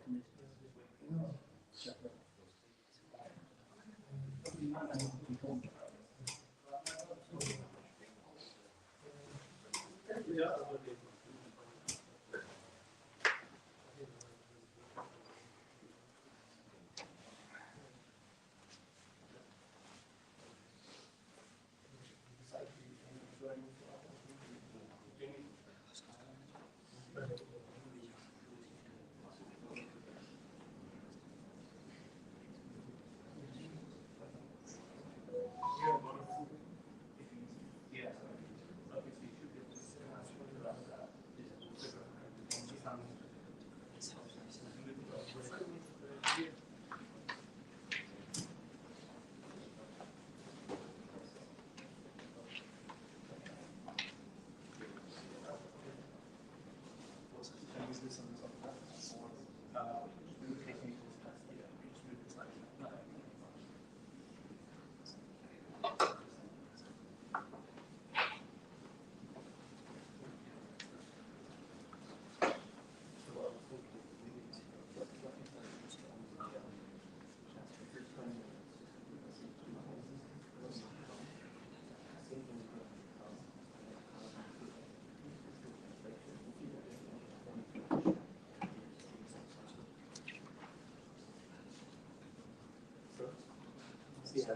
Yeah,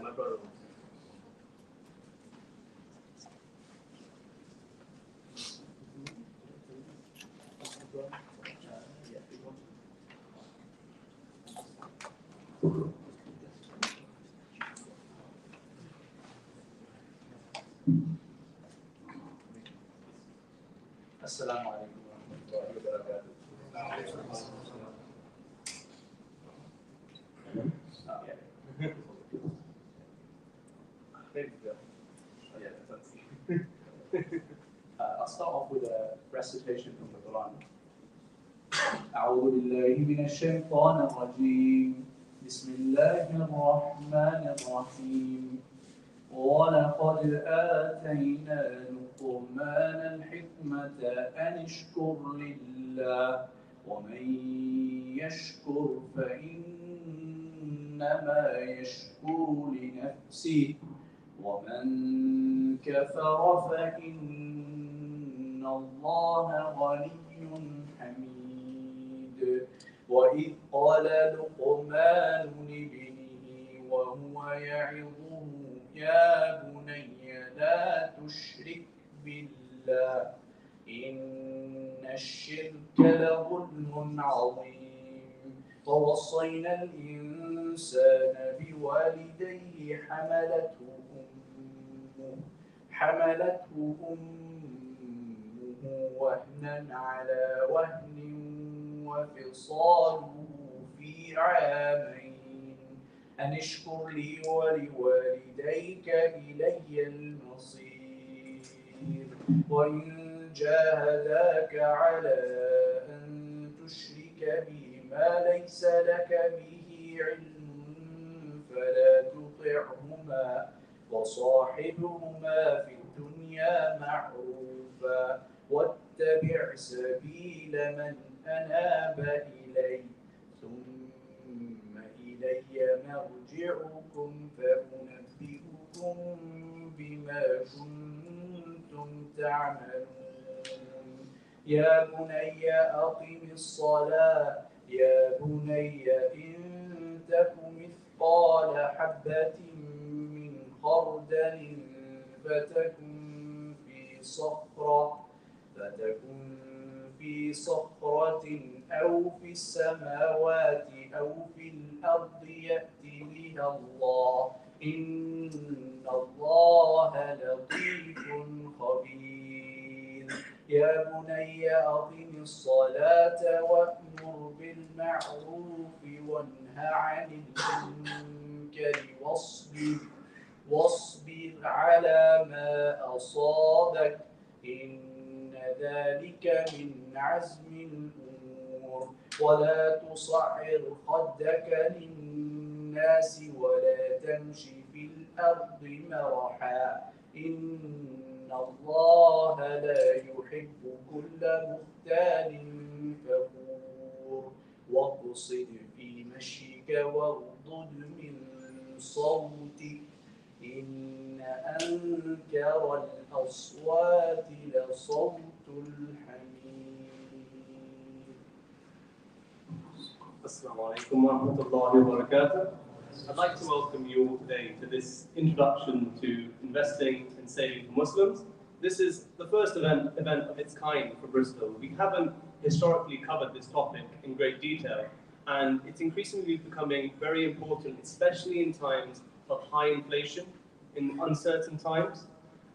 my brother. السلام عليكم ورحمة الله وبركاته. I'll start off with a recitation from the Quran. أعوذ بالله من الشيطان الرجيم. بسم الله الرحمن الرحيم. ولقد آتينا لقمان الحكمة أن اشكر لله ومن يشكر فإنما يشكر لنفسه ومن كفر فإن الله غني حميد. وإذ قال لقمان لابنه وهو يعظه يا بني لا تشرك بالله إن الشرك لظلم عظيم. ووصينا الإنسان بوالديه حملته أمه وهنا على وهن وفصاله في عامين أن اشكر لي ولوالديك إلي المصير. وإن جاهداك على أن تشرك بي ما ليس لك به علم فلا تطعهما وصاحبهما في الدنيا معروفا واتبع سبيل من أناب إلي ثم إلي مرجعكم فأنبئكم بما كنتم تعملون. يا بني أقم الصلاة يا بني إن تك مثقال حبة من خردل فتكن في صخرة أو في السماوات أو في الأرض يأت بها الله إن الله لطيف خبير. يا بني أقم الصلاة وأمر بالمعروف وانه عن المنكر واصبر على ما أصابك إن ذلك من عزم الأمور. ولا تصعر خدك للناس ولا تمش في الأرض مرحا إن الله لا يحب كل مختال فخور. واقصد في مشيك واغضض من صوتك إن أنكر الأصوات لصوت الحمير. Assalamu alaikum wa rahmatullahi wa barakatuh. I'd like to welcome you all today to this introduction to investing and saving for Muslims. This is the first event of its kind for Bristol. We haven't historically covered this topic in great detail, and it's increasingly becoming very important, especially in times of high inflation, in uncertain times.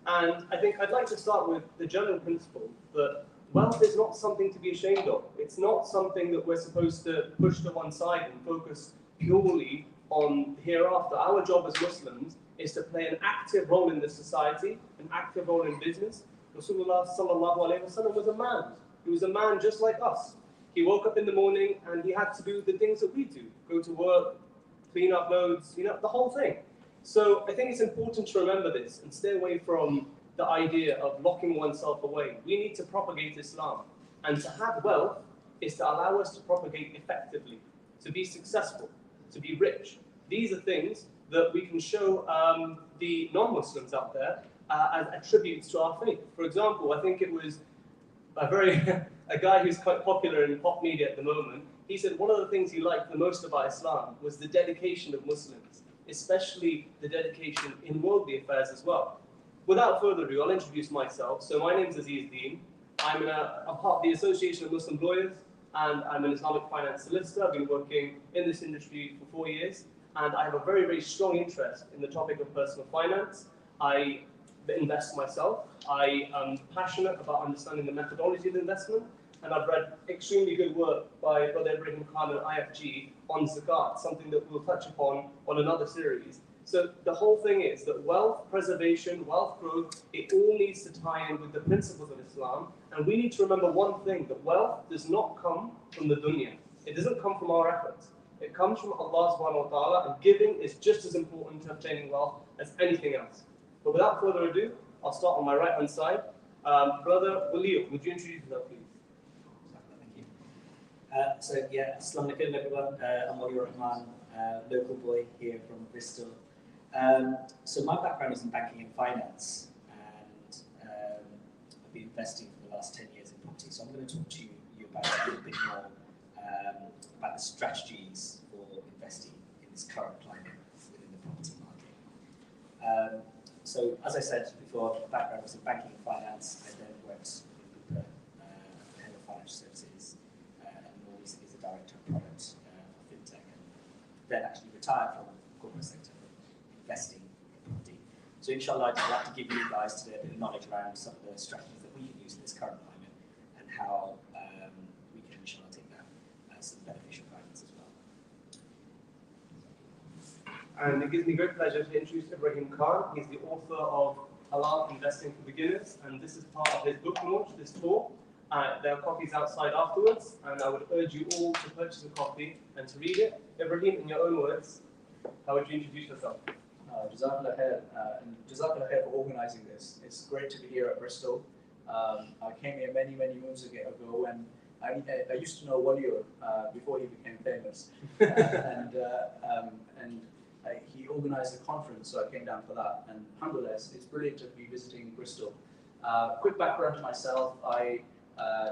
And I think I'd like to start with the general principle that wealth is not something to be ashamed of. It's not something that we're supposed to push to one side and focus purely on hereafter. Our job as Muslims is to play an active role in this society, an active role in business. Rasulullah sallallahu alayhi wa sallam was a man. He was a man just like us. He woke up in the morning and he had to do the things that we do. Go to work, clean up loads, the whole thing. So I think it's important to remember this and stay away from the idea of locking oneself away. We need to propagate Islam. And to have wealth is to allow us to propagate effectively, to be successful, to be rich. These are things that we can show the non-Muslims out there as attributes to our faith. For example, I think it was a guy who's quite popular in pop media at the moment. He said one of the things he liked the most about Islam was the dedication of Muslims, especially the dedication in worldly affairs as well. Without further ado, I'll introduce myself. So my name is Aziz Deen. I'm part of the Association of Muslim Lawyers, and I'm an Islamic finance solicitor. I've been working in this industry for 4 years, and I have a very, very strong interest in the topic of personal finance. I invest myself. I am passionate about understanding the methodology of investment, and I've read extremely good work by Brother Ibrahim Khan and IFG on zakat, something that we'll touch upon on another series. So the whole thing is that wealth preservation, wealth growth, it all needs to tie in with the principles of Islam. And we need to remember one thing, that wealth does not come from the dunya. It doesn't come from our efforts. It comes from Allah subhanahu wa ta'ala, and giving is just as important to obtaining wealth as anything else. But without further ado, I'll start on my right-hand side. Brother Walio, would you introduce yourself, please? Thank you. Assalamu alaikum everyone. I'm Walio Rahman, local boy here from Bristol. So my background is in banking and finance, and I've been investing for the last 10 years in property. So I'm going to talk to you about a little bit more about the strategies for investing in this current climate within the property market. So as I said before, my background was in banking and finance. I then worked in Bupa, head of financial services, and more recently as a director of product for fintech, and then actually retired from the corporate sector, investing in property. So inshallah, I'd like to give you guys today a bit of knowledge around some of the strategies that we can use in this current climate and how we can inshallah take that as some beneficial guidance as well. And it gives me great pleasure to introduce Ibrahim Khan. He's the author of Halal Investing for Beginners, and this is part of his book launch, this tour. There are copies outside afterwards, and I would urge you all to purchase a copy and to read it. Ibrahim, in your own words, how would you introduce yourself? Jazakallah khair, and Jazakallah khair for organising this. It's great to be here at Bristol. I came here many moons ago, and I used to know Walio before he became famous, and he organised a conference, so I came down for that. And alhamdulillah, it's brilliant to be visiting Bristol. Quick background to myself: I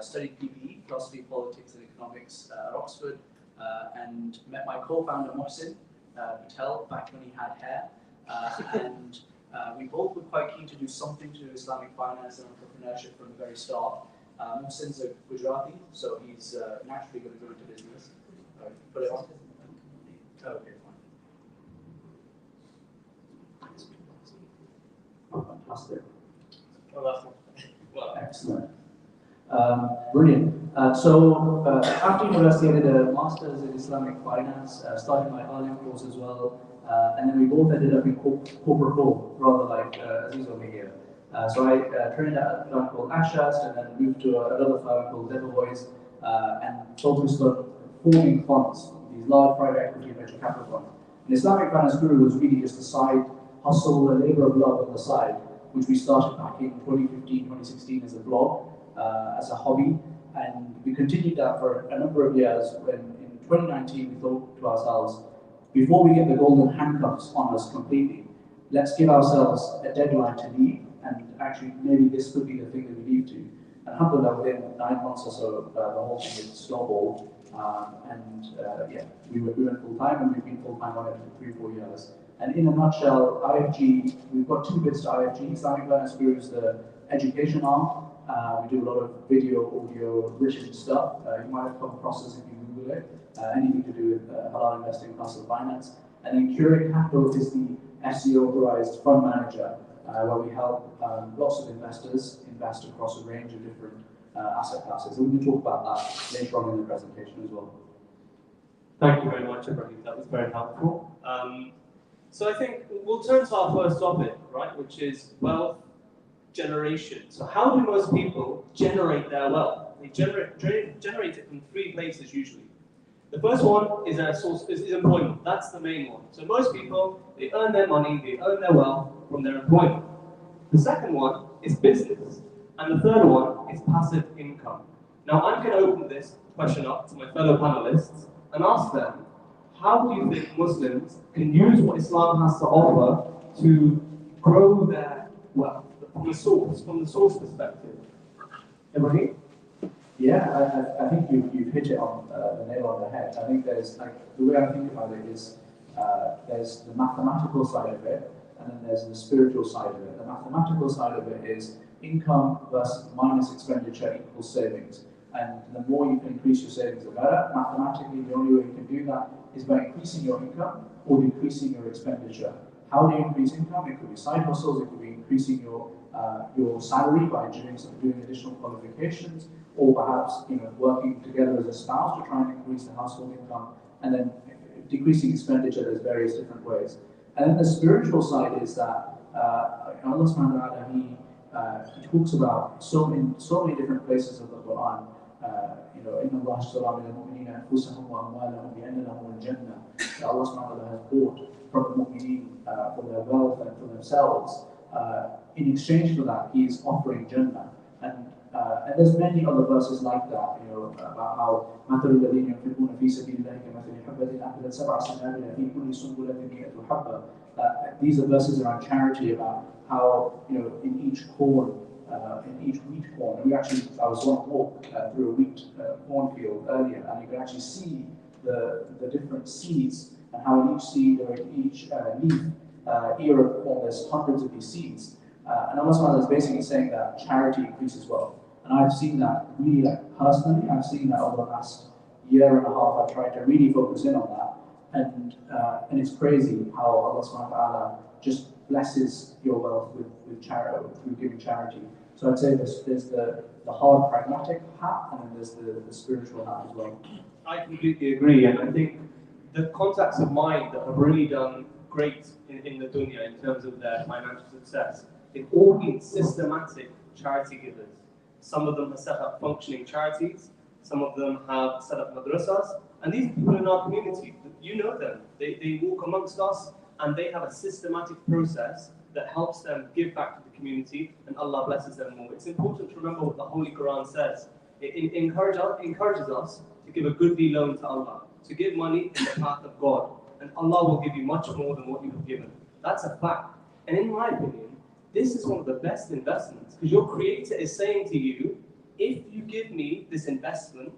studied PPE, philosophy, politics, and economics at Oxford, and met my co-founder Mohsin Patel back when he had hair, and we both were quite keen to do something to do Islamic finance and entrepreneurship from the very start. Mohsin's a Gujarati, so he's naturally going to go into business. Put it on. Okay, fine. Fantastic. Well, excellent. Brilliant. So after university, I did a master's in Islamic finance, started my Alim course as well, and then we both ended up in corporate law, rather like Aziz over here. So I trained at a firm called Ashurst, and then moved to another firm called Debevoise, and focused on forming funds, these large private equity and venture capital funds. And Islamic Finance Guru was really just a side hustle, a labor of love on the side, which we started back in 2015, 2016 as a blog, as a hobby, and we continued that for a number of years. When in 2019, we thought to ourselves, before we get the golden handcuffs on us completely, let's give ourselves a deadline to leave, and actually maybe this could be the thing that we leave to. And alhamdulillah, within 9 months or so, the whole thing is snowballed. Yeah, we went full time, and we've been full time on it for 3-4 years. And in a nutshell, IFG, we've got 2 bits to IFG. Islamic Learners Guru is the education arm. We do a lot of video, audio, written stuff. You might have come across this if you Google it. Anything to do with halal investing, personal finance. And then Curate Capital is the SEO authorized fund manager, where we help lots of investors invest across a range of different asset classes. And we can talk about that later on in the presentation as well. Thank you very much, Ibrahim. That was very helpful. So I think we'll turn to our first topic, right, which is wealth generation. So how do most people generate their wealth? They generate it from 3 places usually. The first one is employment. That's the main one. So most people, they earn their money, they earn their wealth from their employment. The second one is business. And the third one is passive income. Now I'm going to open this question up to my fellow panelists and ask them, how do you think Muslims can use what Islam has to offer to grow their wealth from the source perspective? Ibrahim? Yeah, I think you've hit it on the nail on the head. I think there's, like, the way I think about it is there's the mathematical side of it, and then there's the spiritual side of it. The mathematical side of it is income minus expenditure equals savings. And the more you can increase your savings, the better. Mathematically, the only way you can do that is by increasing your income or decreasing your expenditure. How do you increase income? It could be side hustles, it could be increasing your salary by doing additional qualifications, or perhaps working together as a spouse to try and increase the household income, and then decreasing expenditure. There's various different ways. And then the spiritual side is that Allah subhanahu wa ta'ala, he talks about so many different places of the Quran. إن الله اشترى من المؤمنين أنفسهم وأموالهم بأن لهم الجنة. Allah subhanahu wa ta'ala has bought from the mu'mineen for their wealth and for themselves. In exchange for that, he is offering Jannah. And there's many other verses like that, about how مثل الذين ينفقون في سبيل الله كمثل حبة أنبتت 7 سنابل في كل سنبلة 100 حبة. These are verses around charity, about how in each corn, in each wheat corn. I was on a walk through a wheat cornfield earlier, and you can actually see the different seeds, and how in each seed or in each leaf, ear of corn, there's hundreds of these seeds. And Allah subhanahu wa ta'ala is basically saying that charity increases wealth. And I've seen that really, personally, I've seen that over the last year and a half. I've tried to really focus in on that. And it's crazy how Allah subhanahu wa ta'ala just blesses your wealth with charity, through giving charity. So I'd say there's the hard pragmatic hat, and then there's the spiritual hat as well. I completely agree, and I think the contacts of mine that have really done great in the dunya in terms of their financial success, they've all been systematic charity givers. Some of them have set up functioning charities, some of them have set up madrasas, and these people in our community, you know them, they walk amongst us, and they have a systematic process that helps them give back to the community, and Allah blesses them more. It's important to remember what the Holy Quran says. It encourages us to give a goodly loan to Allah, to give money in the path of God, and Allah will give you much more than what you have given. That's a fact. And in my opinion, this is one of the best investments, because your Creator is saying to you, if you give me this investment,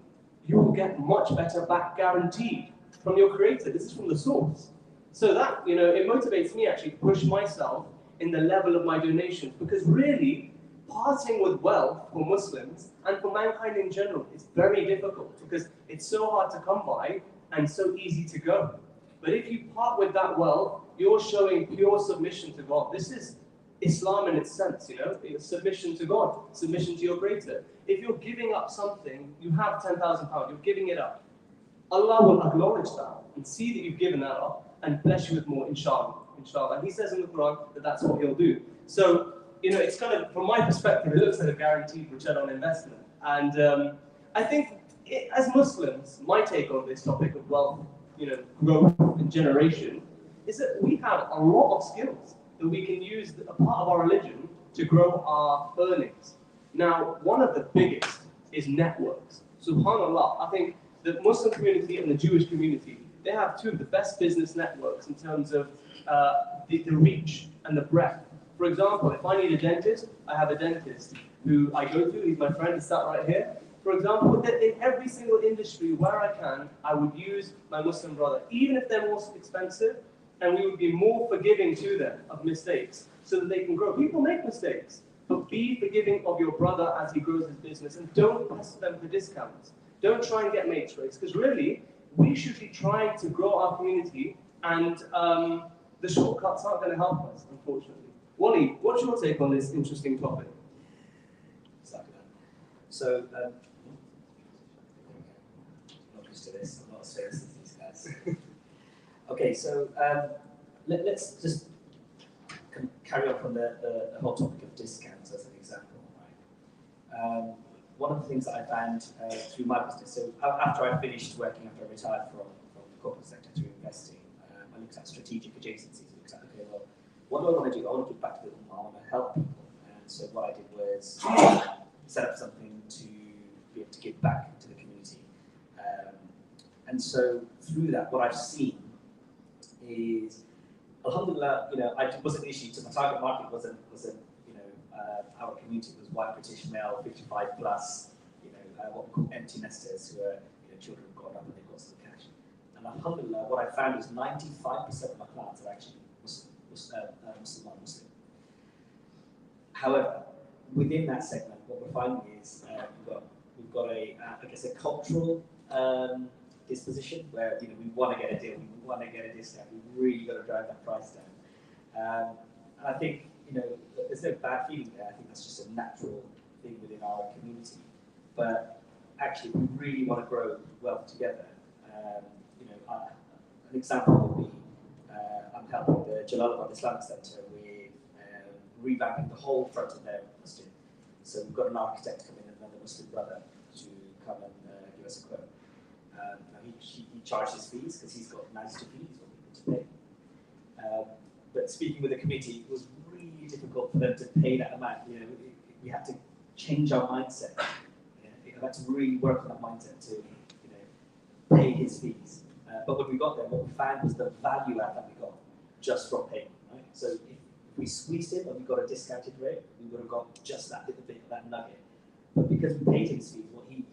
you will get much better back, guaranteed, from your Creator. This is from the source. So that, it motivates me actually to push myself in the level of my donations, because really, parting with wealth for Muslims and for mankind in general is very difficult, because it's so hard to come by and so easy to go. But if you part with that wealth, you're showing pure submission to God. This is Islam in its sense, it's submission to God, submission to your Creator. If you're giving up something, you have £10,000, you're giving it up. Allah will acknowledge that and see that you've given that up and bless you with more, inshallah. And He says in the Quran that that's what He'll do. So, it's kind of, from my perspective, it looks like a guaranteed return on investment. And I think, as Muslims, my take on this topic of wealth, growth and generation, is that we have a lot of skills that we can use, a part of our religion, to grow our earnings. Now, one of the biggest is networks. SubhanAllah, I think the Muslim community and the Jewish community, they have two of the best business networks in terms of the reach and the breadth. For example, if I need a dentist, I have a dentist who I go to, he's my friend, he's sat right here. For example, in every single industry where I can, I would use my Muslim brother, even if they're more expensive, and we would be more forgiving to them of mistakes so that they can grow. People make mistakes, but be forgiving of your brother as he grows his business, and don't press them for discounts. Don't try and get mates rates, because really, we should be trying to grow our community, and the shortcuts aren't going to help us, unfortunately. Wally, what's your take on this interesting topic? So, not used to this, I'm not as serious as these guys. Okay, so let's just carry on from the whole topic of discounts as an example, right? One of the things that I found through my business, so after I finished working, after I retired from the corporate sector through investing, I looked at strategic adjacencies. I looked at, okay, well, what do I want to do? I want to give back to the Ummah, I want to help people. And so what I did was set up something to be able to give back to the community. And so through that, what I've seen is, alhamdulillah, I wasn't issued to my target market wasn't our community was white British male, 55 plus, what we call empty nesters who are children who've grown up and they've got some cash. And alhamdulillah, what I found is 95% of my clients are actually Muslim. However, within that segment, what we're finding is we've got a cultural disposition where we want to get a deal, we want to get a discount, we've really got to drive that price down. And I think there's no bad feeling there. I think that's just a natural thing within our community. But actually, we really want to grow wealth together. An example would be I'm helping the Jalalabad Islamic Centre with revamping the whole front of their masjid. So we've got an architect come in and another Muslim brother to come and give us a quote. He charges fees because he's got nice to fees for people to pay. But speaking with the committee, it was really difficult for them to pay that amount. We had to change our mindset. We had to really work on that mindset to pay his fees. But when we got there, what we found was the value add that we got just from paying. Right? So if we squeezed him and we got a discounted rate, we would have got just that little bit of that nugget. But because we paid his fees, he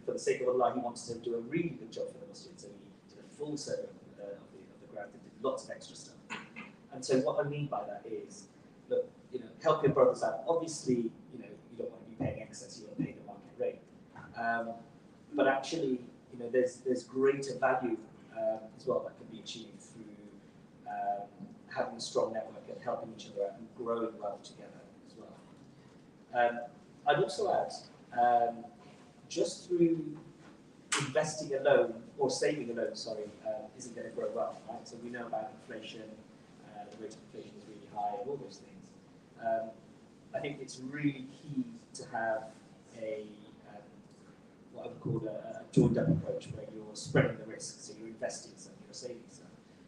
for the sake of Allah, he wanted to do a really good job for the masjid. So he did a full survey of the ground, did lots of extra stuff. And so what I mean by that is, look, help your brothers out. Obviously, you don't want to be paying excess, you want to pay the market rate. But actually, there's greater value as well that can be achieved through having a strong network and helping each other out and growing wealth together as well. I'd also add, just through investing alone or saving alone, isn't going to grow wealth, right? So we know about inflation, the rate of inflation is really high, and all those things. I think it's really key to have what I would call a joined-up approach, where you're spreading the risk. So you're investing some, you're saving some,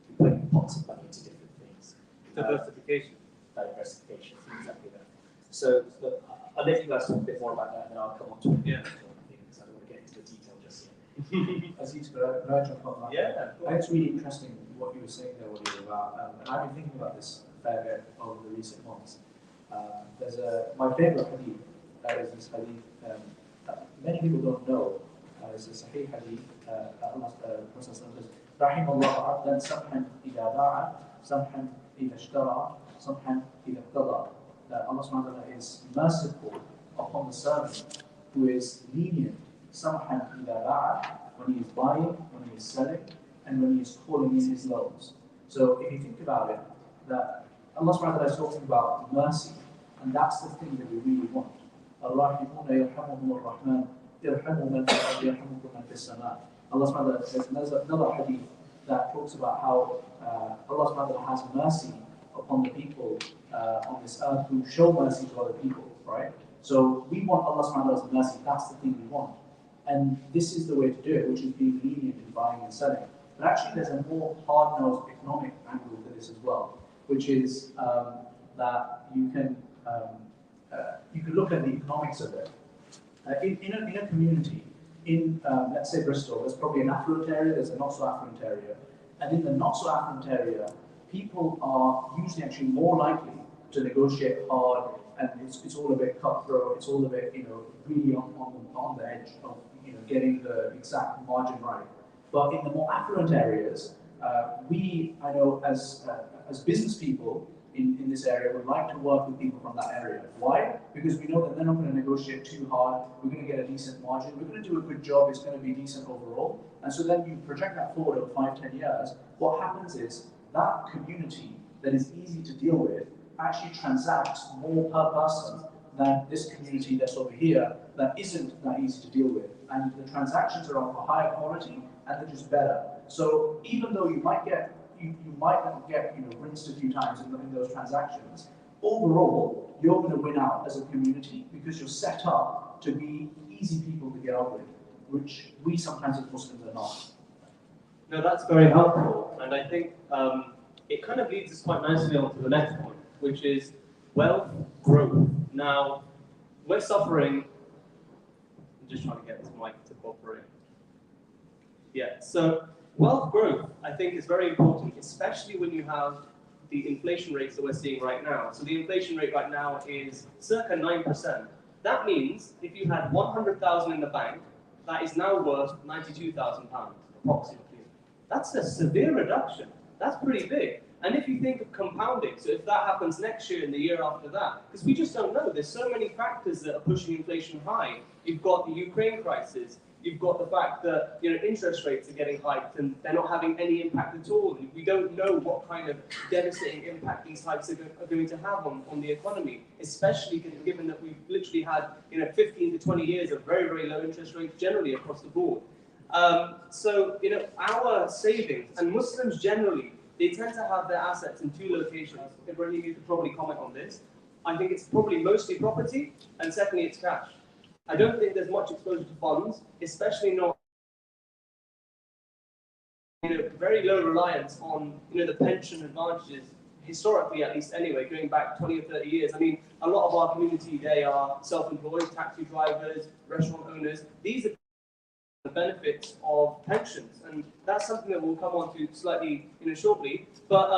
you're putting pots of money into different things. Diversification. Diversification, exactly that. So look, I'll let you guys talk a bit more about that, and then I'll come on to it. Yeah. Because I don't want to get into the detail just yet. Aziz, could I jump on that? Yeah. I think it's really interesting what you were saying there, what you were about, and I've been thinking about this a fair bit over the recent months. There's my favorite hadith, that is this hadith that many people don't know. It's a Sahih hadith. Allah says, رحم الله عبدا سمحا إذا باع سمحا إذا اشترى سمحا إذا اقتضى. That Allah subhanahu wa ta'ala is merciful upon the servant who is lenient, سمحا إذا باع, when he is buying, when he is selling, and when he is calling in his loans. So if you think about it, that Allah subhanahu wa ta'ala is talking about mercy, and that's the thing that we really want. الراحمون يرحمهم الرحمن يرحموا من في الأرض يرحمكم من في السماء. Allah subhanahu wa ta'ala, there's another hadith that talks about how Allah subhanahu wa ta'ala has mercy upon the people on this earth who show mercy to other people, right? So we want Allah subhanahu wa ta'ala's mercy, that's the thing we want. And this is the way to do it, which is being lenient in buying and selling. But actually there's a more hard-nosed economic angle to this as well, which is that you can look at the economics of it. In a community, in let's say Bristol, there's probably an affluent area, there's a not so affluent area. And in the not so affluent area, people are usually actually more likely to negotiate hard, and it's all a bit cutthroat, it's all a bit, really on the edge of, getting the exact margin right. But in the more affluent areas, I know as business people in this area would like to work with people from that area. Why? Because we know that they're not going to negotiate too hard, we're going to get a decent margin, we're going to do a good job, it's going to be decent overall. And so then you project that forward over 5-10 years, what happens is that community that is easy to deal with actually transacts more per person than this community that's over here that isn't that easy to deal with. And the transactions are of a higher quality and they're just better. So even though you might get rinsed a few times in those transactions, overall you're going to win out as a community because you're set up to be easy people to get on with, which we sometimes as Muslims are not. No, that's very helpful, and I think it kind of leads us quite nicely on to the next point, which is wealth growth. Now, we're suffering. I'm just trying to get this mic to cooperate. Yeah, so wealth growth, I think, is very important, especially when you have the inflation rates that we're seeing right now. So the inflation rate right now is circa 9%. That means if you had 100,000 in the bank, that is now worth £92,000 approximately. That's a severe reduction. That's pretty big. And if you think of compounding, so if that happens next year and the year after that, because we just don't know, there's so many factors that are pushing inflation high. You've got the Ukraine crisis, you've got the fact that interest rates are getting hiked and they're not having any impact at all. We don't know what kind of devastating impact these hikes are going to have on the economy, especially given that we've literally had 15 to 20 years of very, very low interest rates generally across the board. So our savings, and Muslims generally, they tend to have their assets in two locations. Ibrahim, you could probably comment on this. I think it's probably mostly property, and secondly, it's cash. I don't think there's much exposure to funds, especially not very low reliance on the pension advantages, historically at least anyway, going back 20 or 30 years. I mean, a lot of our community, they are self-employed, taxi drivers, restaurant owners. These are the benefits of pensions, and that's something that we'll come on to slightly shortly. But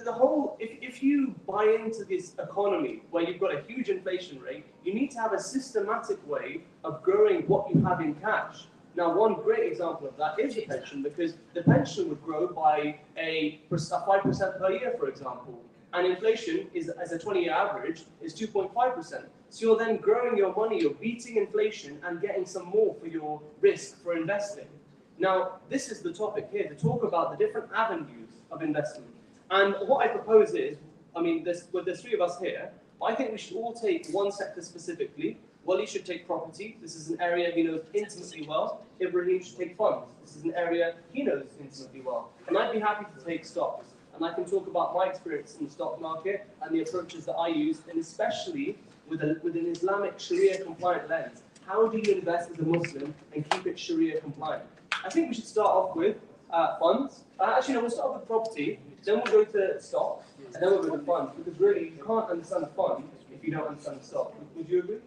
the whole, if you buy into this economy where you've got a huge inflation rate, you need to have a systematic way of growing what you have in cash. Now, one great example of that is the pension, because the pension would grow by a 5% per year, for example, and inflation is, as a 20-year average, is 2.5%. So you're then growing your money, you're beating inflation and getting some more for your risk for investing. Now, this is the topic here, to talk about the different avenues of investment. And what I propose is, there's three of us here, but I think we should all take one sector specifically. Wally should take property. This is an area he knows intimately well. Ibrahim should take funds. This is an area he knows intimately well. And I'd be happy to take stocks. And I can talk about my experience in the stock market and the approaches that I use, and especially with an Islamic Sharia compliant lens. How do you invest as a Muslim and keep it Sharia compliant? I think we should start off with funds. Actually, no, we'll start with property, then we'll go to stock, and then we'll go to funds, because really you can't understand the fund if you don't understand the stock. Would you agree?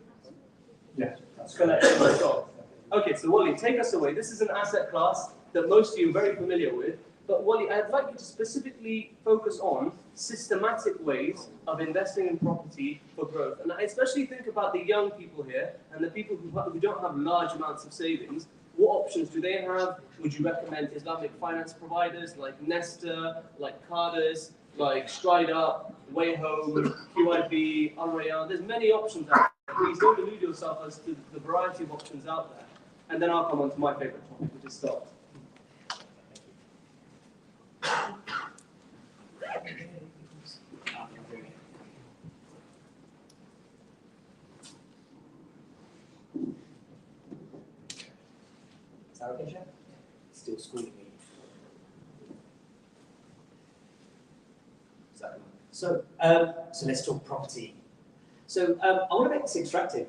Yes. Collection of stock. Okay, so Wally, take us away. This is an asset class that most of you are very familiar with. But Wally, I'd like you to specifically focus on systematic ways of investing in property for growth. And I especially think about the young people here and the people who don't have large amounts of savings. What options do they have? Would you recommend Islamic finance providers like Nesta, like Cardas, like StrideUp, Wayhome, QIB, Al Rayyan? There's many options out there. Please don't delude yourself as to the variety of options out there. And then I'll come on to my favorite topic, which is stocks. Is that okay, Chef? Still schooling me. So let's talk property. So I want to make this interactive.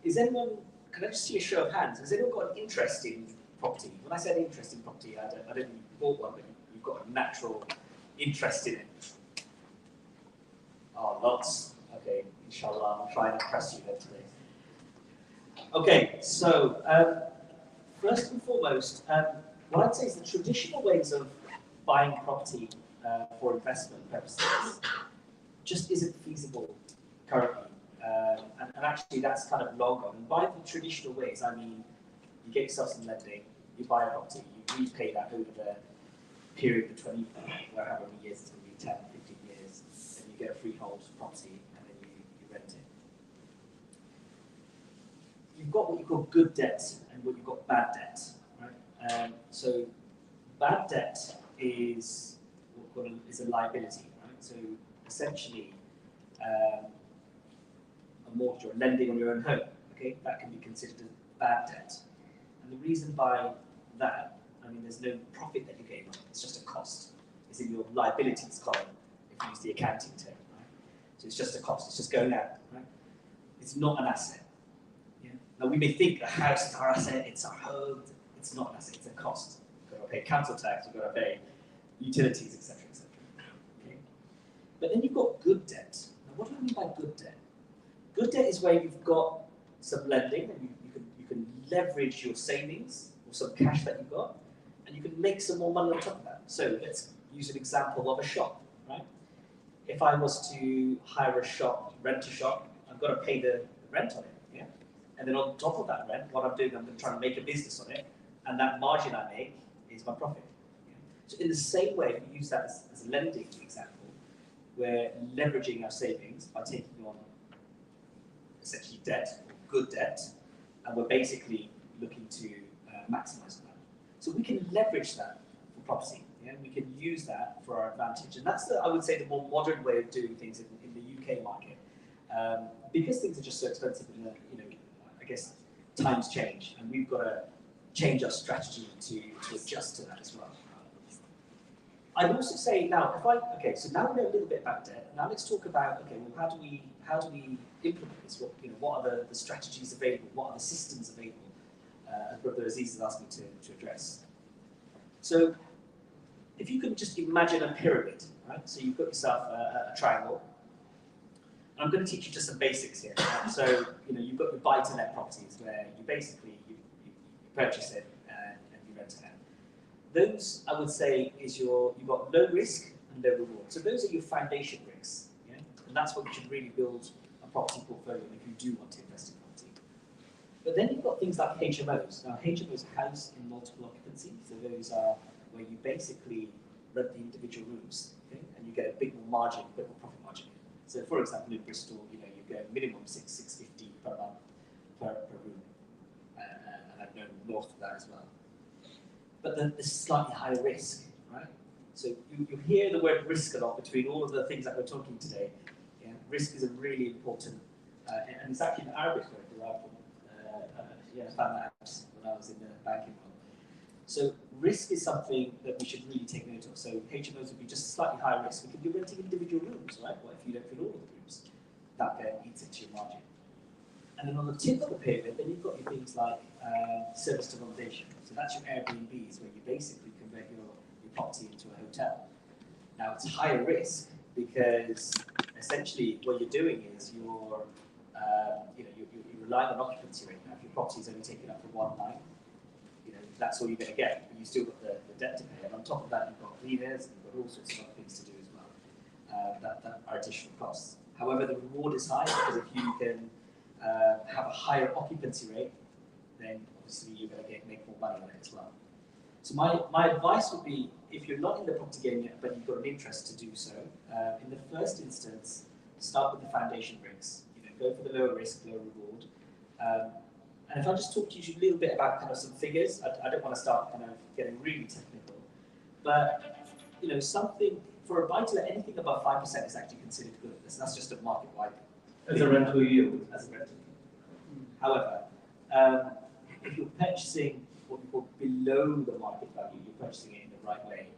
Is anyone? Can I just see a show of hands? Has anyone got an interest in property? When I said interest in property, I don't think you bought one, but you've got a natural interest in it. Oh, lots. Okay, inshallah, I'll try and impress you then today. Okay, so first and foremost, what I'd say is the traditional ways of buying property for investment purposes just isn't feasible currently. And actually that's kind of long gone. And by the traditional ways, I mean, you get yourself some lending, you buy a property, you repay that over the period of 20, whatever many years, it's going to be 10, 15 years, and you get a freehold property, and then you rent it. You've got what you call good debt and what you've got bad debt, right? So bad debt is a liability, right? So essentially, a mortgage or lending on your own home, okay, that can be considered as bad debt. And the reason by that, I mean, there's no profit that you gain on it, it's just a cost. It's in your liabilities column, if you use the accounting term, right? So it's just a cost, it's just going out, right? It's not an asset. Yeah? Now we may think a house is our asset, it's our home, it's not an asset, it's a cost. You've got to pay council tax, you've got to pay utilities, etc., etc. Okay? But then you've got good debt. Now what do I mean by good debt? Good debt is where you've got some lending and you can leverage your savings or some cash that you've got, and you can make some more money on top of that. So let's use an example of a shop, right? If I was to hire a shop, rent a shop, I've got to pay the rent on it, yeah? And then on top of that rent, what I'm doing, I'm going to try and make a business on it, and that margin I make is my profit. Yeah? So in the same way, if we use that as a lending example, we're leveraging our savings by taking on essentially debt, or good debt, and we're basically looking to maximize that. So we can leverage that for property, yeah? We can use that for our advantage. And that's, I would say, the more modern way of doing things in the UK market. Because things are just so expensive, and I guess times change, and we've got to change our strategy to adjust to that as well. I'd also say now, so now we know a little bit about debt. Now let's talk about, okay, well, how do we implement this? What are the strategies available? What are the systems available? As Brother Aziz has asked me to address. So, if you can just imagine a pyramid, right? So you've got yourself a triangle. And I'm going to teach you just some basics here. Right? So, you've got your buy-to-let properties where you basically you purchase it and you rent it out. Those, I would say, you've got low risk and low reward. So those are your foundation risks, yeah? And that's what you should really build a property portfolio if you do want to invest in property. But then you've got things like HMOs. Now HMOs are house in multiple occupancy, so those are where you basically rent the individual rooms, okay? And you get a bit more margin, a bit more profit margin. So for example, in Bristol, you get minimum £650 per month per room, and I've known north of that as well. But then there's slightly higher risk, right? So you hear the word risk a lot between all of the things that we're talking today. Yeah? Risk is a really important, and it's actually an Arabic word derived from, I found that out when I was in the banking world. So risk is something that we should really take note of. So HMOs would be just slightly higher risk because you're renting individual rooms, right? What if you don't fill all of the rooms? That then eats into your margin. And then on the tip of the pyramid, then you've got your things like service to accommodation. So that's your Airbnbs, where you basically convert your property into a hotel. Now it's higher risk because essentially what you're doing is you're relying on occupancy rate. Now if your property is only taken up for one night, that's all you're going to get. But you still got the debt to pay, and on top of that, you've got cleaners and you've got all sorts of other things to do as well. That are additional costs. However, the reward is high because if you can have a higher occupancy rate, then obviously you're going to make more money on it as well. So my advice would be, if you're not in the property game yet, but you've got an interest to do so, in the first instance, start with the foundation bricks. Go for the lower risk, lower reward. And if I just talk to you a little bit about kind of some figures, I don't want to start kind of getting really technical, but something for a buy-to-let, anything above 5% is actually considered good. That's just a market-wide. As a rental yield. As a rental yield. However, if you're purchasing what we call below the market value, you're purchasing it in the right way,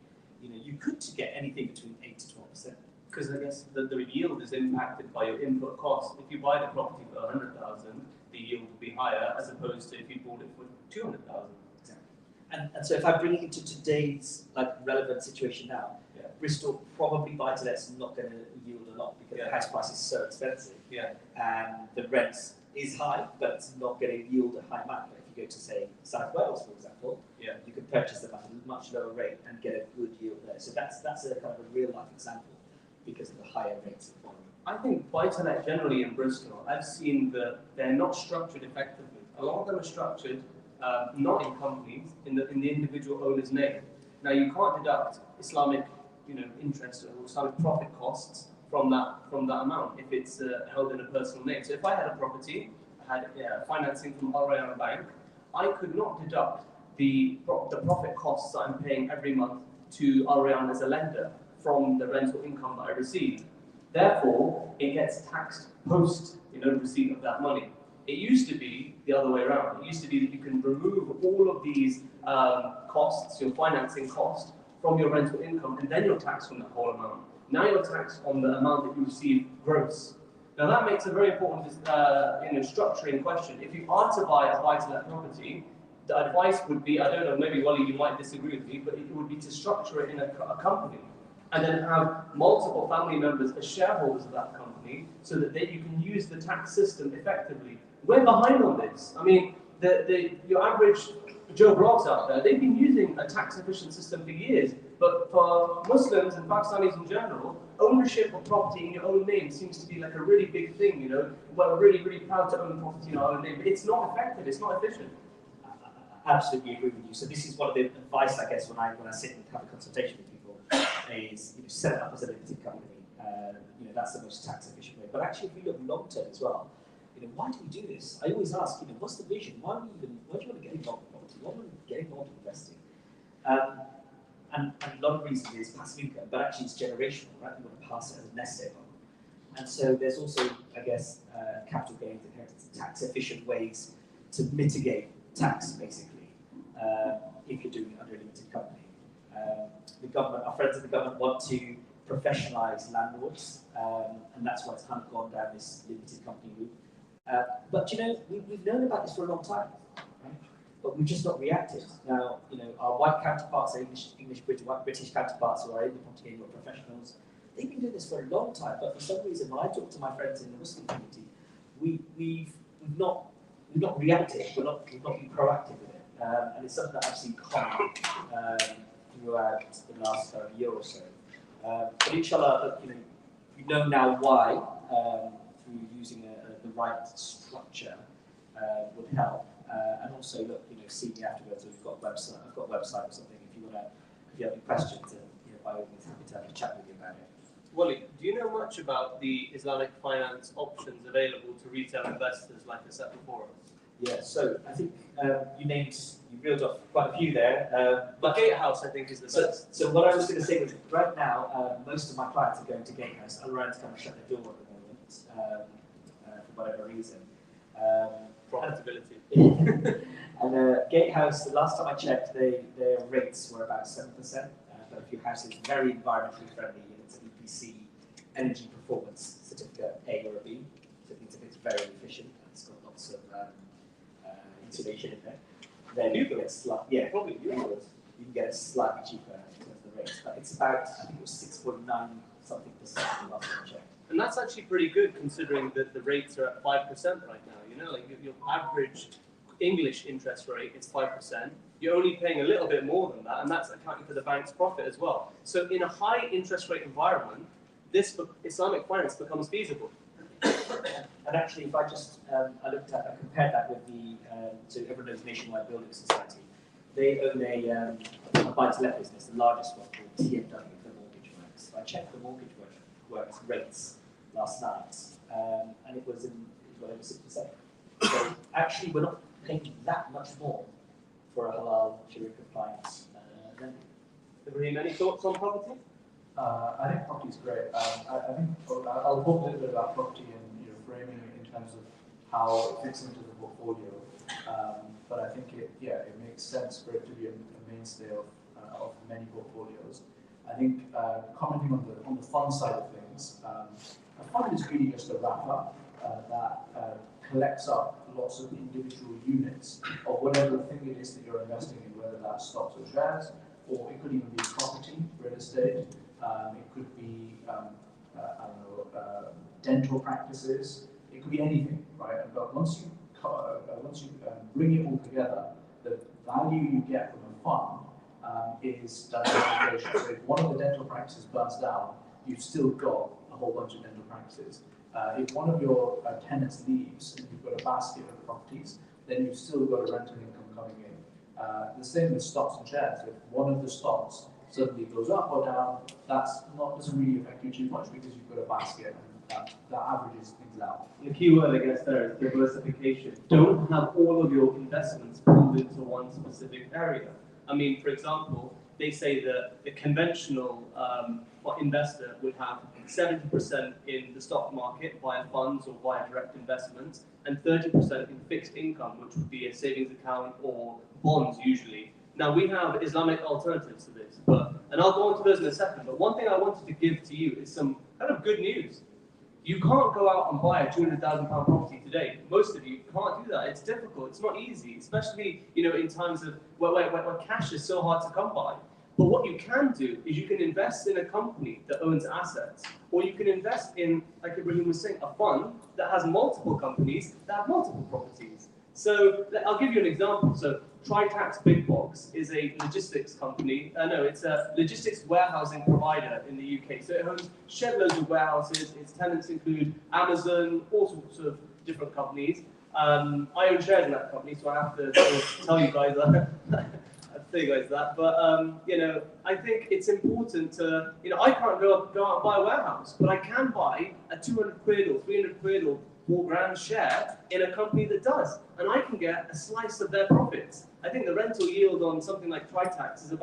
you could get anything between 8 to 12%. Because I guess the yield is impacted by your input cost. If you buy the property for 100,000, the yield will be higher as opposed to if you bought it for 200,000. Exactly. And so if I bring it into today's relevant situation now, Bristol probably buy-to-let's not going to yield a lot because the house price is so expensive, and the rents is high, but it's not going to yield a high amount. But if you go to, say, South Wales, for example, Yeah. you could purchase them at a much lower rate and get a good yield there. So that's a kind of a real life example because of the higher rates of borrowing. I think buy-to-let generally in Bristol, I've seen that they're not structured effectively. A lot of them are structured not in companies, in the individual owner's name. Now you can't deduct Islamic, interest or Islamic profit costs from that amount if it's held in a personal name. So if I had a property, I had financing from Al Rayan Bank, I could not deduct the profit costs that I'm paying every month to Al Rayan as a lender from the rental income that I receive. Therefore, it gets taxed post receipt of that money. It used to be the other way around. It used to be that you can remove all of these costs, your financing cost, from your rental income, and then you're taxed on the whole amount. Now you're taxed on the amount that you receive gross. Now that makes a very important structuring question. If you are to buy a buy-to-let property, the advice would be, I don't know, maybe Wally, you might disagree with me, but it would be to structure it in a company and then have multiple family members as shareholders of that company so that you can use the tax system effectively. We're behind on this. I mean, your average Joe Bloggs out there, they've been using a tax-efficient system for years, but for Muslims and Pakistanis in general, ownership of property in your own name seems to be like a really big thing, We're really, really proud to own property in our own name, but it's not effective, it's not efficient. I absolutely agree with you. So this is one of the advice, I guess, when I sit and have a consultation with people, is set it up as a limited company. That's the most tax-efficient way. But actually, if we look long-term as well, why do we do this? I always ask, what's the vision? Why do you want to get involved in property? Why do you want to get involved in investing? And a lot of reasons is passive income, but actually it's generational, right? You want to pass it as a nest egg on. And so there's also, I guess, capital gains, inheritance, tax-efficient ways to mitigate tax, basically, if you're doing it under a limited company. The government, our friends in the government want to professionalise landlords, and that's why it's kind of gone down this limited company route. But we've known about this for a long time, right? But we've just not reacted. Now, our white counterparts, our English British counterparts who are in the property game, who are professionals, they've been doing this for a long time. But for some reason, when I talk to my friends in the Muslim community, we've not reacted. We've not been proactive with it, and it's something that I've seen common throughout the last year or so. But inshallah, we know now why through using the right structure would help. And also, look, see me afterwards. We've got a website. I've got a website or something. If you have any questions, then by all means, happy to have a chat with you about it. Wally, do you know much about the Islamic finance options available to retail investors like I said before? Yeah, so I think you reeled off quite a few there. But Gatehouse, I think, is the best. So what I was going to say was, right now, most of my clients are going to Gatehouse. Al Rayan's kind of shut their door at the moment for whatever reason. Profitability. And Gatehouse, the last time I checked, their rates were about 7%. But if your house is very environmentally friendly and it's an EPC energy performance certificate A or a B, so it means if it's very efficient and it's got lots of insulation in there, then you can get probably you can get it slightly cheaper in terms of the rates. But it's about, I think it was 6.9 something percent the last time I checked. And that's actually pretty good considering that the rates are at 5% right now. Your average English interest rate is 5%. You're only paying a little bit more than that, and that's accounting for the bank's profit as well. So in a high interest rate environment, this Islamic finance becomes feasible. And actually, if I just I compared that with so everyone knows Nationwide Building Society. They own a buy-to-let business, the largest one called TMW, the Mortgage Works. I checked the Mortgage Works rates last night, and it was over 6%. So actually, we're not paying that much more for a halal Sharia compliance. Ibrahim, any thoughts on property? I think property is great. I think I'll talk a little bit about property and framing it in terms of how it fits into the portfolio. But I think it makes sense for it to be a mainstay of many portfolios. I think commenting on the fund side of things, a fund is really just a wrapper that collects up lots of individual units of whatever thing it is that you're investing in, whether that's stocks or shares, or it could even be property, real estate. It could be dental practices. It could be anything, right? But once you bring it all together, the value you get from a fund is diversification. So if one of the dental practices burns down, you've still got a whole bunch of dental practices. If one of your tenants leaves and you've got a basket of properties, then you've still got a rental income coming in. The same with stocks and shares. If one of the stocks suddenly goes up or down, doesn't really affect you too much because you've got a basket and that averages things out. The key word, I guess, there is diversification. Don't have all of your investments pooled into one specific area. I mean, for example, they say that the conventional investor would have 70% in the stock market via funds or via direct investments, and 30% in fixed income, which would be a savings account or bonds usually. Now, we have Islamic alternatives to this, and I'll go on to those in a second, but one thing I wanted to give to you is some kind of good news. You can't go out and buy a £200,000 property today. Most of you can't do that. It's difficult. It's not easy, especially in times of where cash is so hard to come by. But what you can do is you can invest in a company that owns assets, or you can invest in, like Ibrahim was saying, a fund that has multiple companies that have multiple properties. So I'll give you an example. So Tritax Big Box is a logistics company. It's a logistics warehousing provider in the UK. So it owns shed loads of warehouses. Its tenants include Amazon, all sorts of different companies. I own shares in that company, so I have to tell you guys that. But I think it's important to, I can't go out and buy a warehouse, but I can buy a 200 quid or 300 quid or £4,000 share in a company that does, and I can get a slice of their profits. I think the rental yield on something like Tritax is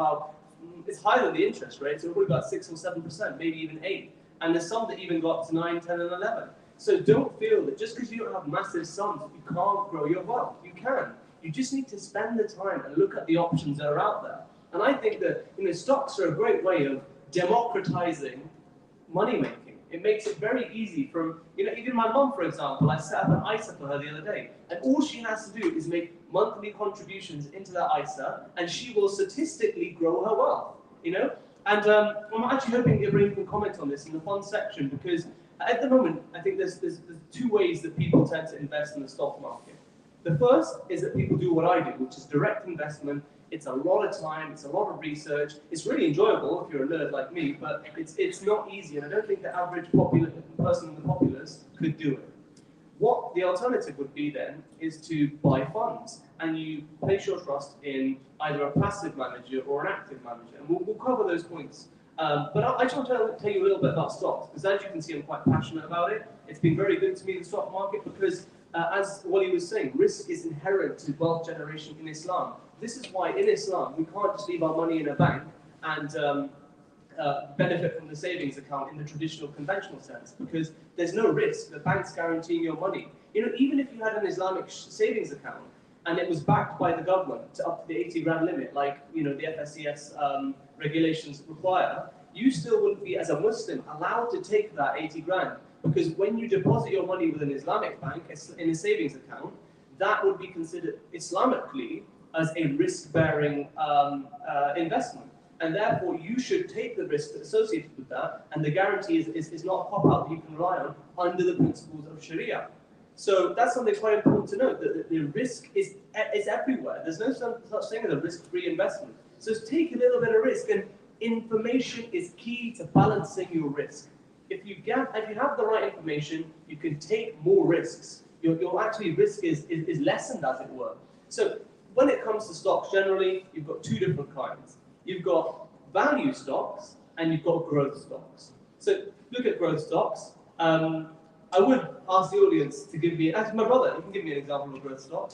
it's higher than the interest rate, so we've probably got 6 or 7%, maybe even 8, and there's some that even got to 9, 10, and 11. So don't feel that just because you don't have massive sums, you can't grow your wealth. You can. You just need to spend the time and look at the options that are out there. And I think that stocks are a great way of democratizing money making. It makes it very easy from, even my mum, for example, I set up an ISA for her the other day, and all she has to do is make monthly contributions into that ISA, and she will statistically grow her wealth, And I'm actually hoping Ibrahim can comment on this in the fund section, because at the moment, I think there's 2 ways that people tend to invest in the stock market. The first is that people do what I do, which is direct investment. It's a lot of time, it's a lot of research. It's really enjoyable if you're a nerd like me, but it's not easy, and I don't think the average person in the populace could do it. What the alternative would be then is to buy funds, and you place your trust in either a passive manager or an active manager, and we'll cover those points. But I just want to tell you a little bit about stocks, because as you can see, I'm quite passionate about it. It's been very good to me, the stock market, because as Wally was saying, risk is inherent to wealth generation in Islam. This is why in Islam, we can't just leave our money in a bank and benefit from the savings account in the traditional conventional sense, because there's no risk. The bank's guaranteeing your money. Even if you had an Islamic savings account and it was backed by the government to up to the 80 grand limit, like the FSCS regulations require, you still wouldn't be, as a Muslim, allowed to take that 80 grand. Because when you deposit your money with an Islamic bank in a savings account, that would be considered Islamically as a risk-bearing investment. And therefore, you should take the risk associated with that, and the guarantee is not a pop-out that you can rely on under the principles of Sharia. So that's something quite important to note, that the risk is everywhere. There's no such thing as a risk-free investment. So take a little bit of risk, and information is key to balancing your risk. If you have the right information, you can take more risks. Your actually risk is lessened, as it were. So when it comes to stocks, generally, you've got 2 different kinds. You've got value stocks and you've got growth stocks. So look at growth stocks. I would ask the audience to give me, actually my brother, you can give me an example of a growth stock.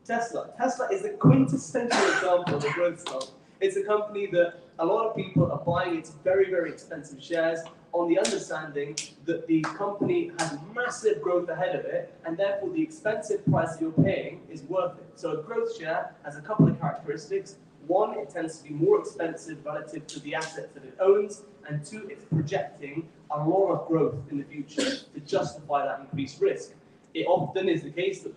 Tesla. Tesla is the quintessential example of a growth stock. It's a company that a lot of people are buying its very, very expensive shares on the understanding that the company has massive growth ahead of it, and therefore the expensive price that you're paying is worth it. So a growth share has a couple of characteristics. 1, it tends to be more expensive relative to the assets that it owns, and 2, it's projecting a lot of growth in the future to justify that increased risk. It often is the case that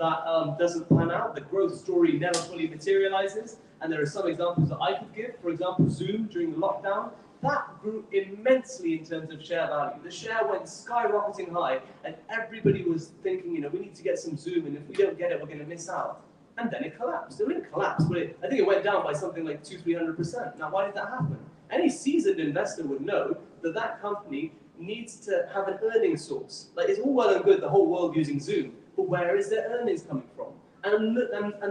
doesn't pan out. The growth story never fully materializes, and there are some examples that I could give. For example, Zoom during the lockdown, that grew immensely in terms of share value. The share went skyrocketing high, and everybody was thinking, we need to get some Zoom, and if we don't get it, we're going to miss out. And then it collapsed. It didn't collapse, but I think it went down by something like 200-300%. Now, why did that happen? Any seasoned investor would know that that company needs to have an earnings source. Like, it's all well and good, the whole world using Zoom, but where is their earnings coming from? And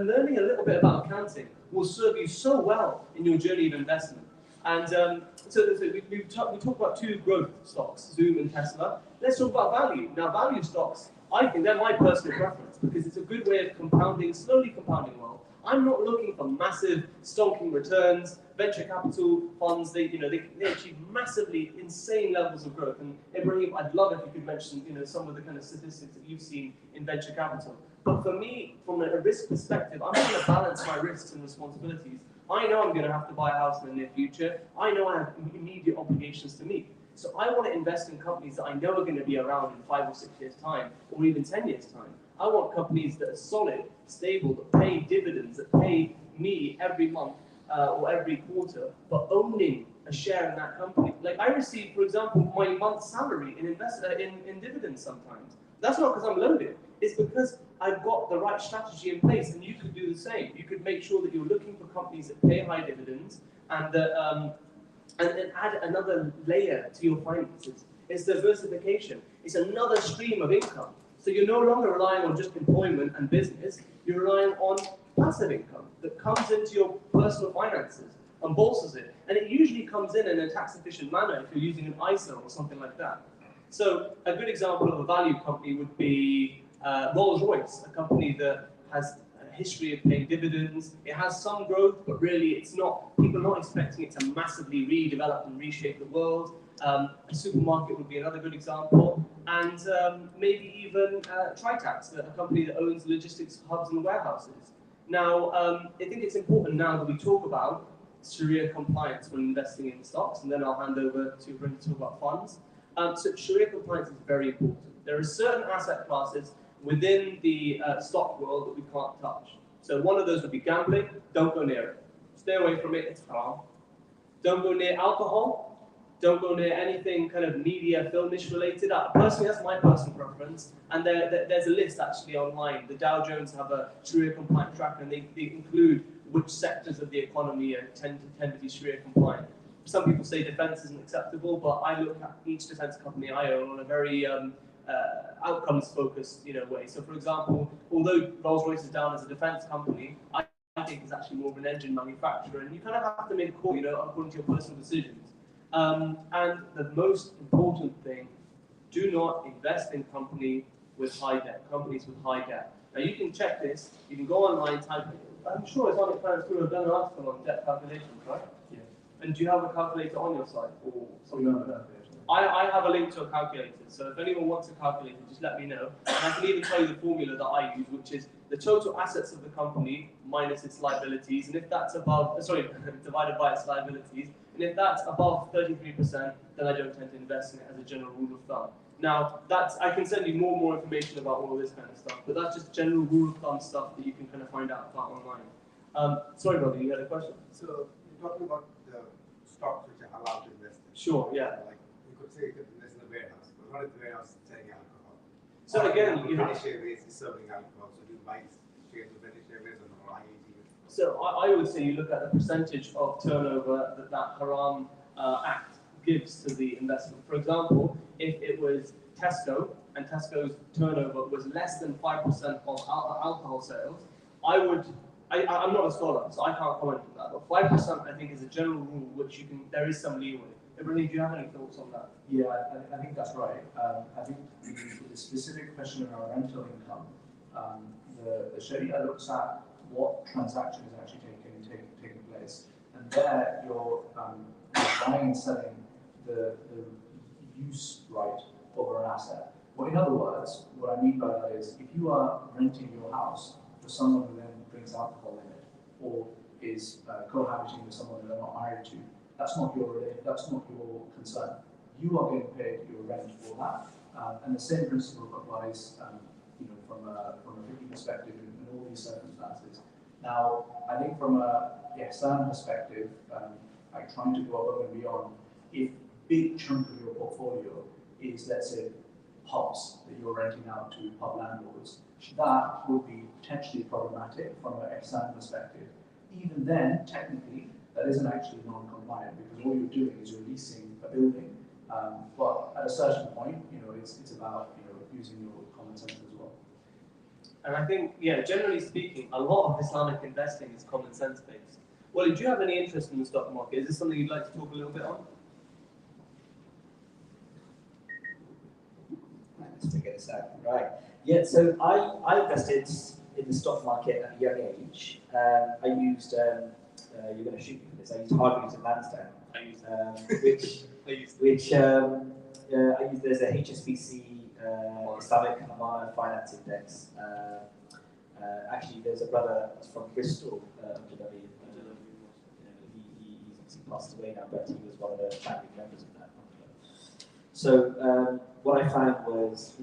learning a little bit about accounting will serve you so well in your journey of investment. And so we talk about two growth stocks, Zoom and Tesla. Let's talk about value. Now, value stocks, I think they're my personal preference because it's a good way of compounding, slowly compounding wealth. I'm not looking for massive stonking returns. Venture capital funds, they achieve massively insane levels of growth. And Ibrahim, I'd love if you could mention some of the kind of statistics that you've seen in venture capital. But for me, from a risk perspective, I'm going to balance my risks and responsibilities. I know I'm going to have to buy a house in the near future. I know I have immediate obligations to meet. So I want to invest in companies that I know are going to be around in 5 or 6 years' time, or even 10 years' time. I want companies that are solid, stable, that pay dividends, that pay me every month or every quarter, but owning a share in that company. Like I receive, for example, my month's salary in dividends sometimes. That's not because I'm loaded. It's because I've got the right strategy in place, and you could do the same. You could make sure that you're looking for companies that pay high dividends and that and then add another layer to your finances. It's diversification. It's another stream of income. So you're no longer relying on just employment and business. You're relying on passive income that comes into your personal finances and bolsters it. And it usually comes in a tax-efficient manner if you're using an ISA or something like that. So a good example of a value company would be Rolls-Royce, a company that has a history of paying dividends. It has some growth, but really it's not, people are not expecting it to massively redevelop and reshape the world. A supermarket would be another good example. And maybe even Tritax, a company that owns logistics hubs and warehouses. Now, I think it's important now that we talk about Sharia compliance when investing in stocks, and then I'll hand over to Ibrahim to talk about funds. So Sharia compliance is very important. There are certain asset classes within the stock world that we can't touch. So one of those would be gambling. Don't go near it. Stay away from it. It's haram. Don't go near alcohol. Don't go near anything kind of media, filmish related. Personally, that's my personal preference. And there's a list actually online. The Dow Jones have a Sharia compliant tracker, and they include which sectors of the economy tend to be Sharia compliant. Some people say defense isn't acceptable, but I look at each defense company I own on a very outcomes-focused way. So, for example, although Rolls-Royce is down as a defense company, I think it's actually more of an engine manufacturer, and you kind of have to make a call, according to your personal decisions. And the most important thing, do not invest in companies with high debt. Now, you can check this. You can go online, type it. I'm sure it's on your Planet School. I've done an article on debt calculations, right? Yeah. And do you have a calculator on your site or something like that? I have a link to a calculator, so if anyone wants a calculator, just let me know. And I can even tell you the formula that I use, which is the total assets of the company minus its liabilities, and if that's above, divided by its liabilities, and if that's above 33%, then I don't tend to invest in it as a general rule of thumb. Now, I can send you more information about all of this kind of stuff, but that's just general rule of thumb stuff that you can kind of find out about online. Sorry, brother, you had a question? So, you're talking about the stocks which are allowed to invest in. Sure, yeah. Like, you could say you could invest in a warehouse, but what if the warehouse is selling alcohol? So again, British Airways is serving alcohol, so do you buy shares of British Airways or IAG? So I would say you look at the percentage of turnover that Haram Act gives to the investment. For example, if it was Tesco and Tesco's turnover was less than 5% of alcohol sales, I'm not a scholar, so I can't comment on that. But 5%, I think, is a general rule which there is some leeway. Ibrahim, do you have any thoughts on that? Yeah, I think that's right. I think the specific question around rental income, the Sharia looks at what transaction is actually taking place, and there you're buying and selling the use right over an asset. Well, in other words, what I mean by that is if you are renting your house for someone who then brings alcohol in it, or is cohabiting with someone they're not married to, that's not your concern. You are getting paid your rent for that, and the same principle applies, from a 50 perspective in all these circumstances. Now, I think from a ihsan perspective, like trying to go above and beyond, if big chunk of your portfolio is, let's say, pubs that you're renting out to pub landlords, that would be potentially problematic from an ihsan perspective. Even then, technically, that isn't actually non-compliant because all you're doing is you're leasing a building. But at a certain point, it's about using your common sense as well. And I think, yeah, generally speaking, a lot of Islamic investing is common sense based. Well, do you have any interest in the stock market? Is this something you'd like to talk a little bit on? Let's figure this out. Right. Yeah, so I invested in the stock market at a young age. I used, you're going to shoot me for this, I used Hargreaves and Lansdown. There's a HSBC Islamic Finance Index. Actually, there's a brother from Bristol, Abu Dhabi. He's obviously passed away now, but he was one of the founding members of that. So what I found was,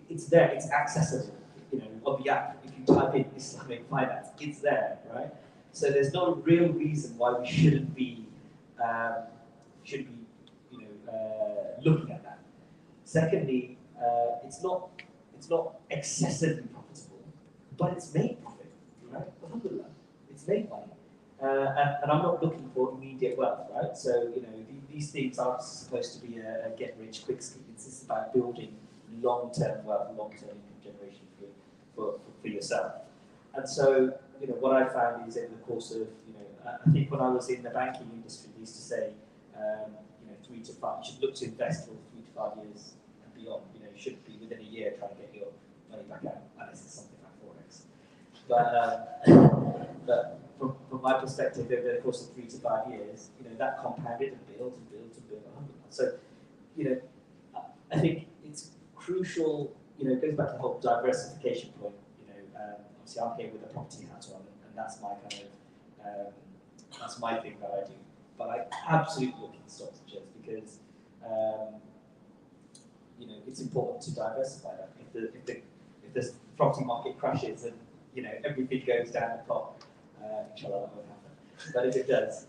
it's there, it's accessible. On the app, if you type in Islamic finance, it's there, right? So there's no real reason why we shouldn't be looking at that. Secondly, it's not excessively profitable, but it's made profit, right? Alhamdulillah, it's made money, and I'm not looking for immediate wealth, right? So these things aren't supposed to be a get-rich-quick scheme. It's about building long-term wealth, long-term income generation for yourself. And so, what I found is over the course of, I think when I was in the banking industry, they used to say, 3 to 5, you should look to invest for 3 to 5 years and beyond. You should be within a year trying to get your money back out, unless it's something like Forex. But from my perspective, over the course of 3 to 5 years, that compounded and built and built and built. So, I think it's crucial. It goes back to the whole diversification point. Obviously, I'm here with a property hat on, and that's my kind of that's my thing that I do. But I absolutely look at stocks and shares because it's important to diversify that. If the property market crashes and everything goes down the pot, inshallah that won't happen. But if it does,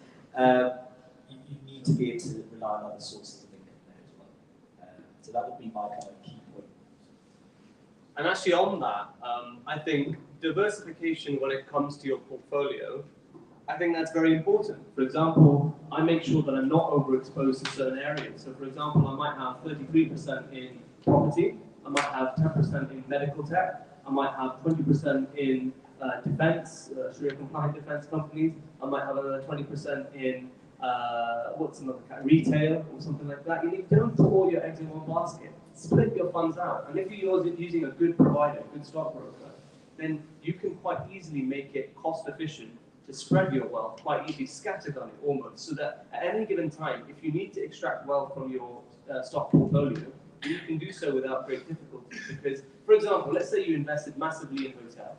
you need to be able to rely on other sources of income there as well. So that would be my kind of key point. And actually on that, I think diversification when it comes to your portfolio, I think that's very important. For example, I make sure that I'm not overexposed to certain areas. So for example, I might have 33% in property, I might have 10% in medical tech, I might have 20% in defense, Sharia compliant defense companies, I might have another 20% in what's another kind, retail or something like that. Don't put all your eggs in one basket. Split your funds out. And if you're using a good provider, a good stockbroker, then you can quite easily make it cost efficient to spread your wealth, quite easily scattergun it almost, so that at any given time, if you need to extract wealth from your stock portfolio, you can do so without great difficulty. Because, for example, let's say you invested massively in hotels,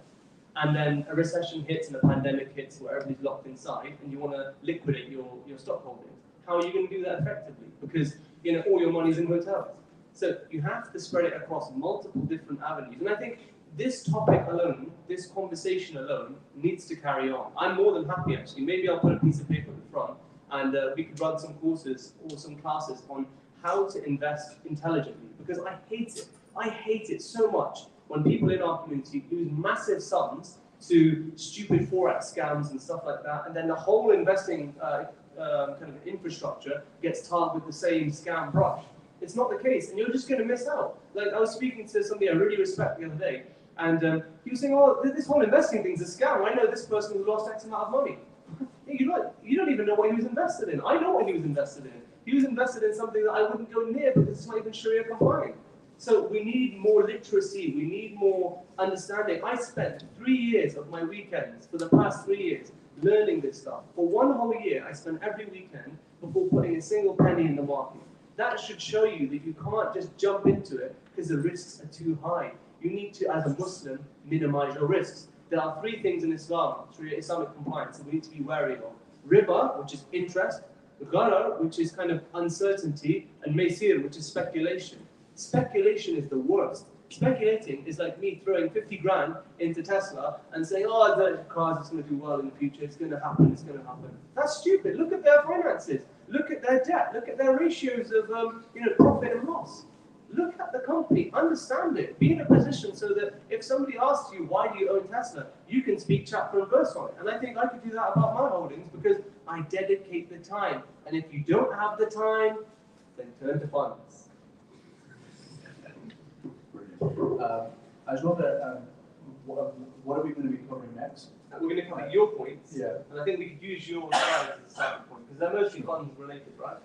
and then a recession hits and a pandemic hits where everybody's locked inside, and you want to liquidate your stock holdings. How are you going to do that effectively? Because all your money's in hotels. So you have to spread it across multiple different avenues. And I think this topic alone, this conversation alone, needs to carry on. I'm more than happy, actually. Maybe I'll put a piece of paper in front, and we could run some courses or some classes on how to invest intelligently. Because I hate it. I hate it so much when people in our community lose massive sums to stupid Forex scams and stuff like that, and then the whole investing kind of infrastructure gets tarred with the same scam brush. It's not the case, and you're just going to miss out. Like, I was speaking to somebody I really respect the other day, and he was saying, oh, this whole investing thing's a scam. I know this person who lost X amount of money. You don't even know what he was invested in. I know what he was invested in. He was invested in something that I wouldn't go near because it's not even Sharia compliant. So we need more literacy. We need more understanding. I spent 3 years of my weekends for the past 3 years learning this stuff. For 1 whole year, I spent every weekend before putting a single penny in the market. That should show you that you can't just jump into it because the risks are too high. You need to, as a Muslim, minimize your risks. There are 3 things in Islam, Islamic compliance, that we need to be wary of. Riba, which is interest, gharar, which is kind of uncertainty, and maysir, which is speculation. Speculation is the worst. speculating is like me throwing 50 grand into Tesla and saying, oh, the cars is going to do well in the future, it's going to happen, it's going to happen. That's stupid. Look at their finances. Look at their debt. Look at their ratios of profit and loss. Look at the company, understand it, be in a position so that if somebody asks you, why do you own Tesla, you can speak chapter and verse on it. And I think I could do that about my holdings because I dedicate the time. And if you don't have the time, then turn to funds. I just wonder, what are we going to be covering next? And we're going to cover your points. Yeah. And I think we could use your slides as a starting point because they're mostly funds related, right?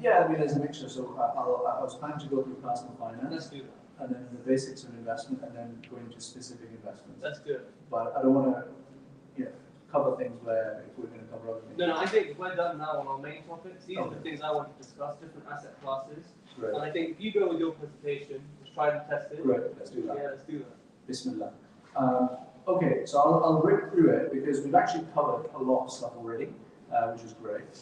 Yeah, I mean, there's a mixture. So I was planning to go through personal finance. Let's do that. And then the basics of investment, and then go into specific investments. Let's do it. But I don't want to, cover things where if we're going to cover other things. No, I think we're done now on our main topics. These are Okay. the things I want to discuss, different asset classes. Great. And I think if you go with your presentation, let's try and test it. Great. Let's do that. Yeah, let's do that. Bismillah. Okay, so I'll rip through it because we've actually covered a lot of stuff already, which is great.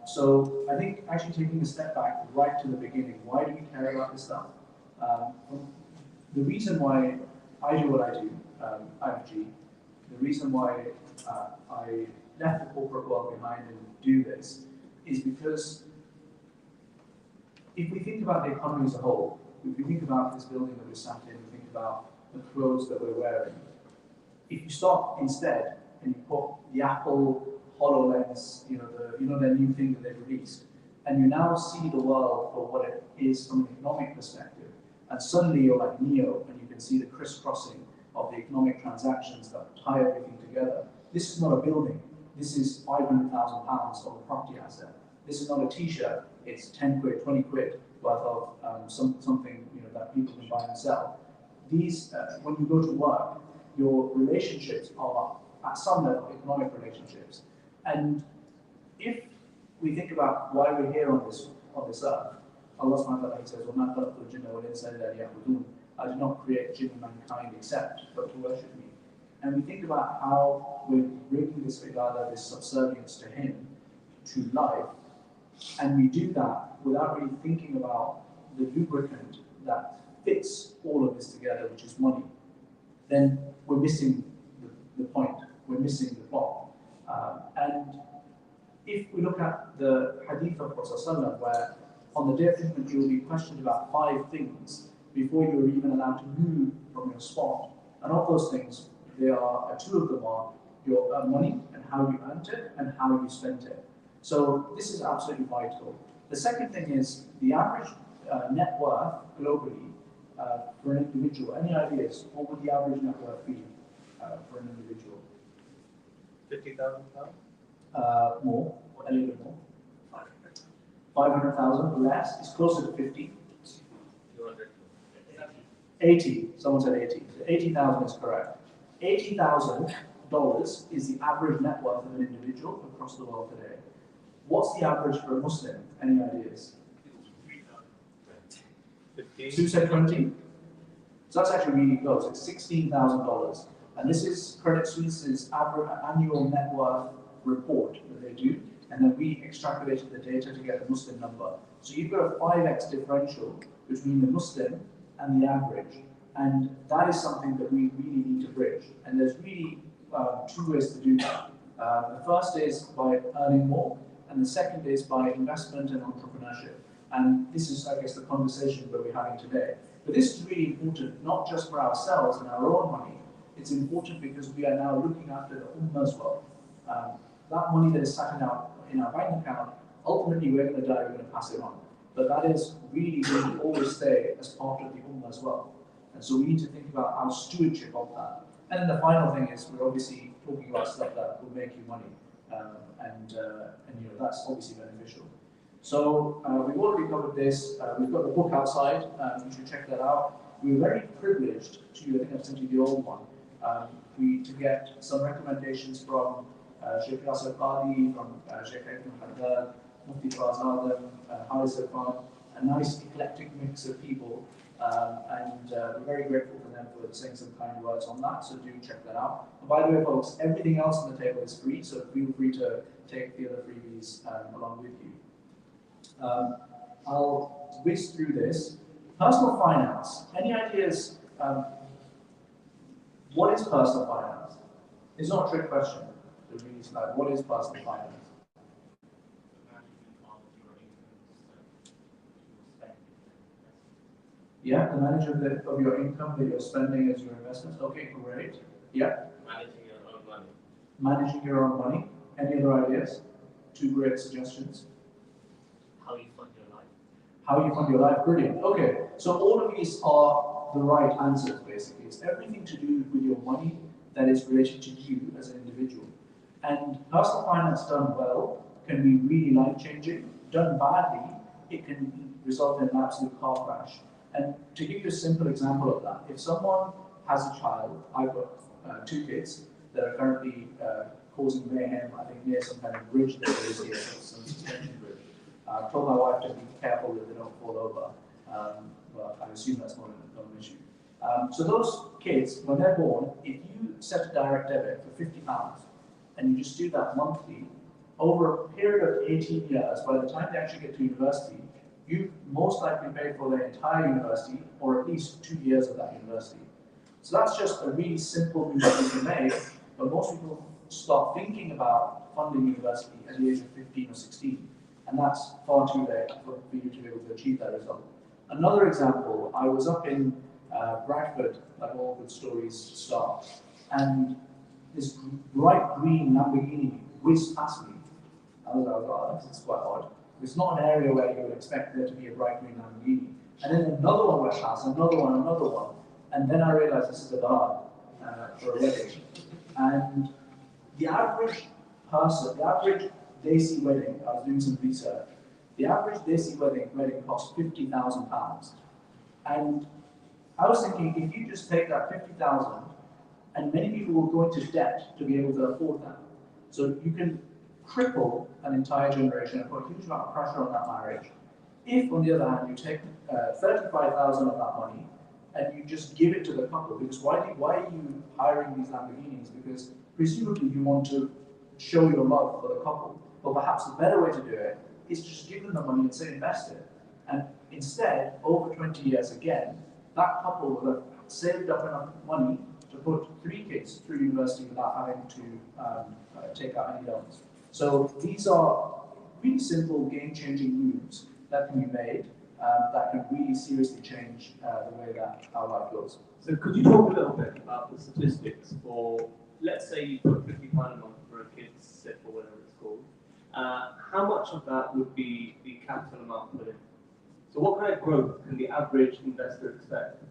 So I think actually taking a step back right to the beginning, why do we care about this stuff? The reason why I do what I do, IFG, the reason why I left the corporate world behind and do this is because if we think about the economy as a whole, if we think about this building that we're sat in, we think about the clothes that we're wearing, if you stop instead and you put the Apple HoloLens, their new thing that they've released, and you now see the world for what it is from an economic perspective, and suddenly you're like Neo, and you can see the crisscrossing of the economic transactions that tie everything together. This is not a building. This is £500,000 of a property asset. This is not a T-shirt. It's 10 quid, 20 quid worth of something that people can buy and sell. These, when you go to work, your relationships are at some level economic relationships. And if we think about why we're here on this earth, Allah subhanahu wa ta'ala says, وَمَا خَلَقْتُ الْجِنَّ وَالْإِنسَ إِلَّا لِيَعْبُدُونَ. I did not create jinn and mankind except but to worship me. And we think about how we're bringing this ibadah, this subservience to Him, to life, and we do that without really thinking about the lubricant that fits all of this together, which is money, then we're missing the point, we're missing the plot. And if we look at the hadith of Prophet where on the day of judgment you will be questioned about 5 things before you are even allowed to move from your spot. And of those things, there are 2 of them are your money and how you earned it and how you spent it. So this is absolutely vital. The second thing is the average net worth globally for an individual. Any ideas? What would the average net worth be for an individual? £50,000? More, a little bit more. 500,000 less. It's closer to 50. 200. 80. Someone said 80. 80,000 is correct. $80,000 is the average net worth of an individual across the world today. What's the average for a Muslim? Any ideas? 15. Who said 20? So that's actually really close. It's $16,000. And this is Credit Suisse's annual net worth report that they do. And then we extrapolated the data to get the Muslim number. So you've got a 5x differential between the Muslim and the average. And that is something that we really need to bridge. And there's really 2 ways to do that. The first is by earning more, and the second is by investment and entrepreneurship. And this is, I guess, the conversation that we're having today. But this is really important, not just for ourselves and our own money. It's important because we are now looking after the Ummah as well. That money that is sat in our bank account, ultimately we're going to die, we're going to pass it on. But that is really going to always stay as part of the Ummah as well. And so we need to think about our stewardship of that. And then the final thing is we're obviously talking about stuff that will make you money. And that's obviously beneficial. So we've already covered this. We've got the book outside. You should check that out. We were very privileged to, I think I've sent you the old one, to get some recommendations from Sheikh Nasser Qadi, from Sheikh Ibn Haddad, Mufti Faz Adam, Haris Irfan, a nice eclectic mix of people. And we're very grateful for them for saying some kind words on that, so do check that out. And by the way, folks, everything else on the table is free, so feel free to take the other freebies along with you. I'll whiz through this. Personal finance. Any ideas? What is personal finance? It's not a trick question. The really slide. What is personal finance? Yeah, the management of your income that you're spending as your investments. Okay, great. Yeah. Managing your own money. Managing your own money. Any other ideas? Two great suggestions. How you fund your life. How you fund your life. Brilliant. Okay, so all of these are the right answers, basically. It's everything to do with your money that is related to you as an individual. And personal finance done well can be really life-changing. Done badly, it can result in an absolute car crash. And to give you a simple example of that, if someone has a child, I've got 2 kids that are currently causing mayhem, I think near some kind of bridge that there is here, some suspension bridge. I've told my wife to be careful that they don't fall over, but I assume that's not an issue. So those kids, when they're born, if you set a direct debit for £50 and you just do that monthly, over a period of 18 years, by the time they actually get to university, you've most likely paid for their entire university, or at least 2 years of that university. So that's just a really simple move that you can make, but most people start thinking about funding university at the age of 15 or 16, and that's far too late for you to be able to achieve that result. Another example, I was up in Bradford, like all good stories start, and this bright green Lamborghini whizzed past me. I was like, oh, that's quite odd. It's not an area where you would expect there to be a bright green Lamborghini. And then another one went past, another one. And then I realized this is a bar for a wedding. And the average person, the average Desi wedding, I was doing some research, the average Desi wedding costs £50,000. And I was thinking, if you just take that 50,000, and many people will go into debt to be able to afford that. So you can cripple an entire generation and put a huge amount of pressure on that marriage. If, on the other hand, you take 35,000 of that money and you just give it to the couple, because why are you hiring these Lamborghinis? Because presumably you want to show your love for the couple. But perhaps the better way to do it is just give them the money and say invest it. And instead, over 20 years again, that couple will have saved up enough money to put 3 kids through university without having to take out any loans. So these are really simple game-changing moves that can be made that can really seriously change the way that our life goes. So could you talk a little bit about the statistics for, let's say you put £50 a month for a kid's SIP or whatever it's called. How much of that would be the capital amount put in? So what kind of growth can the average investor expect?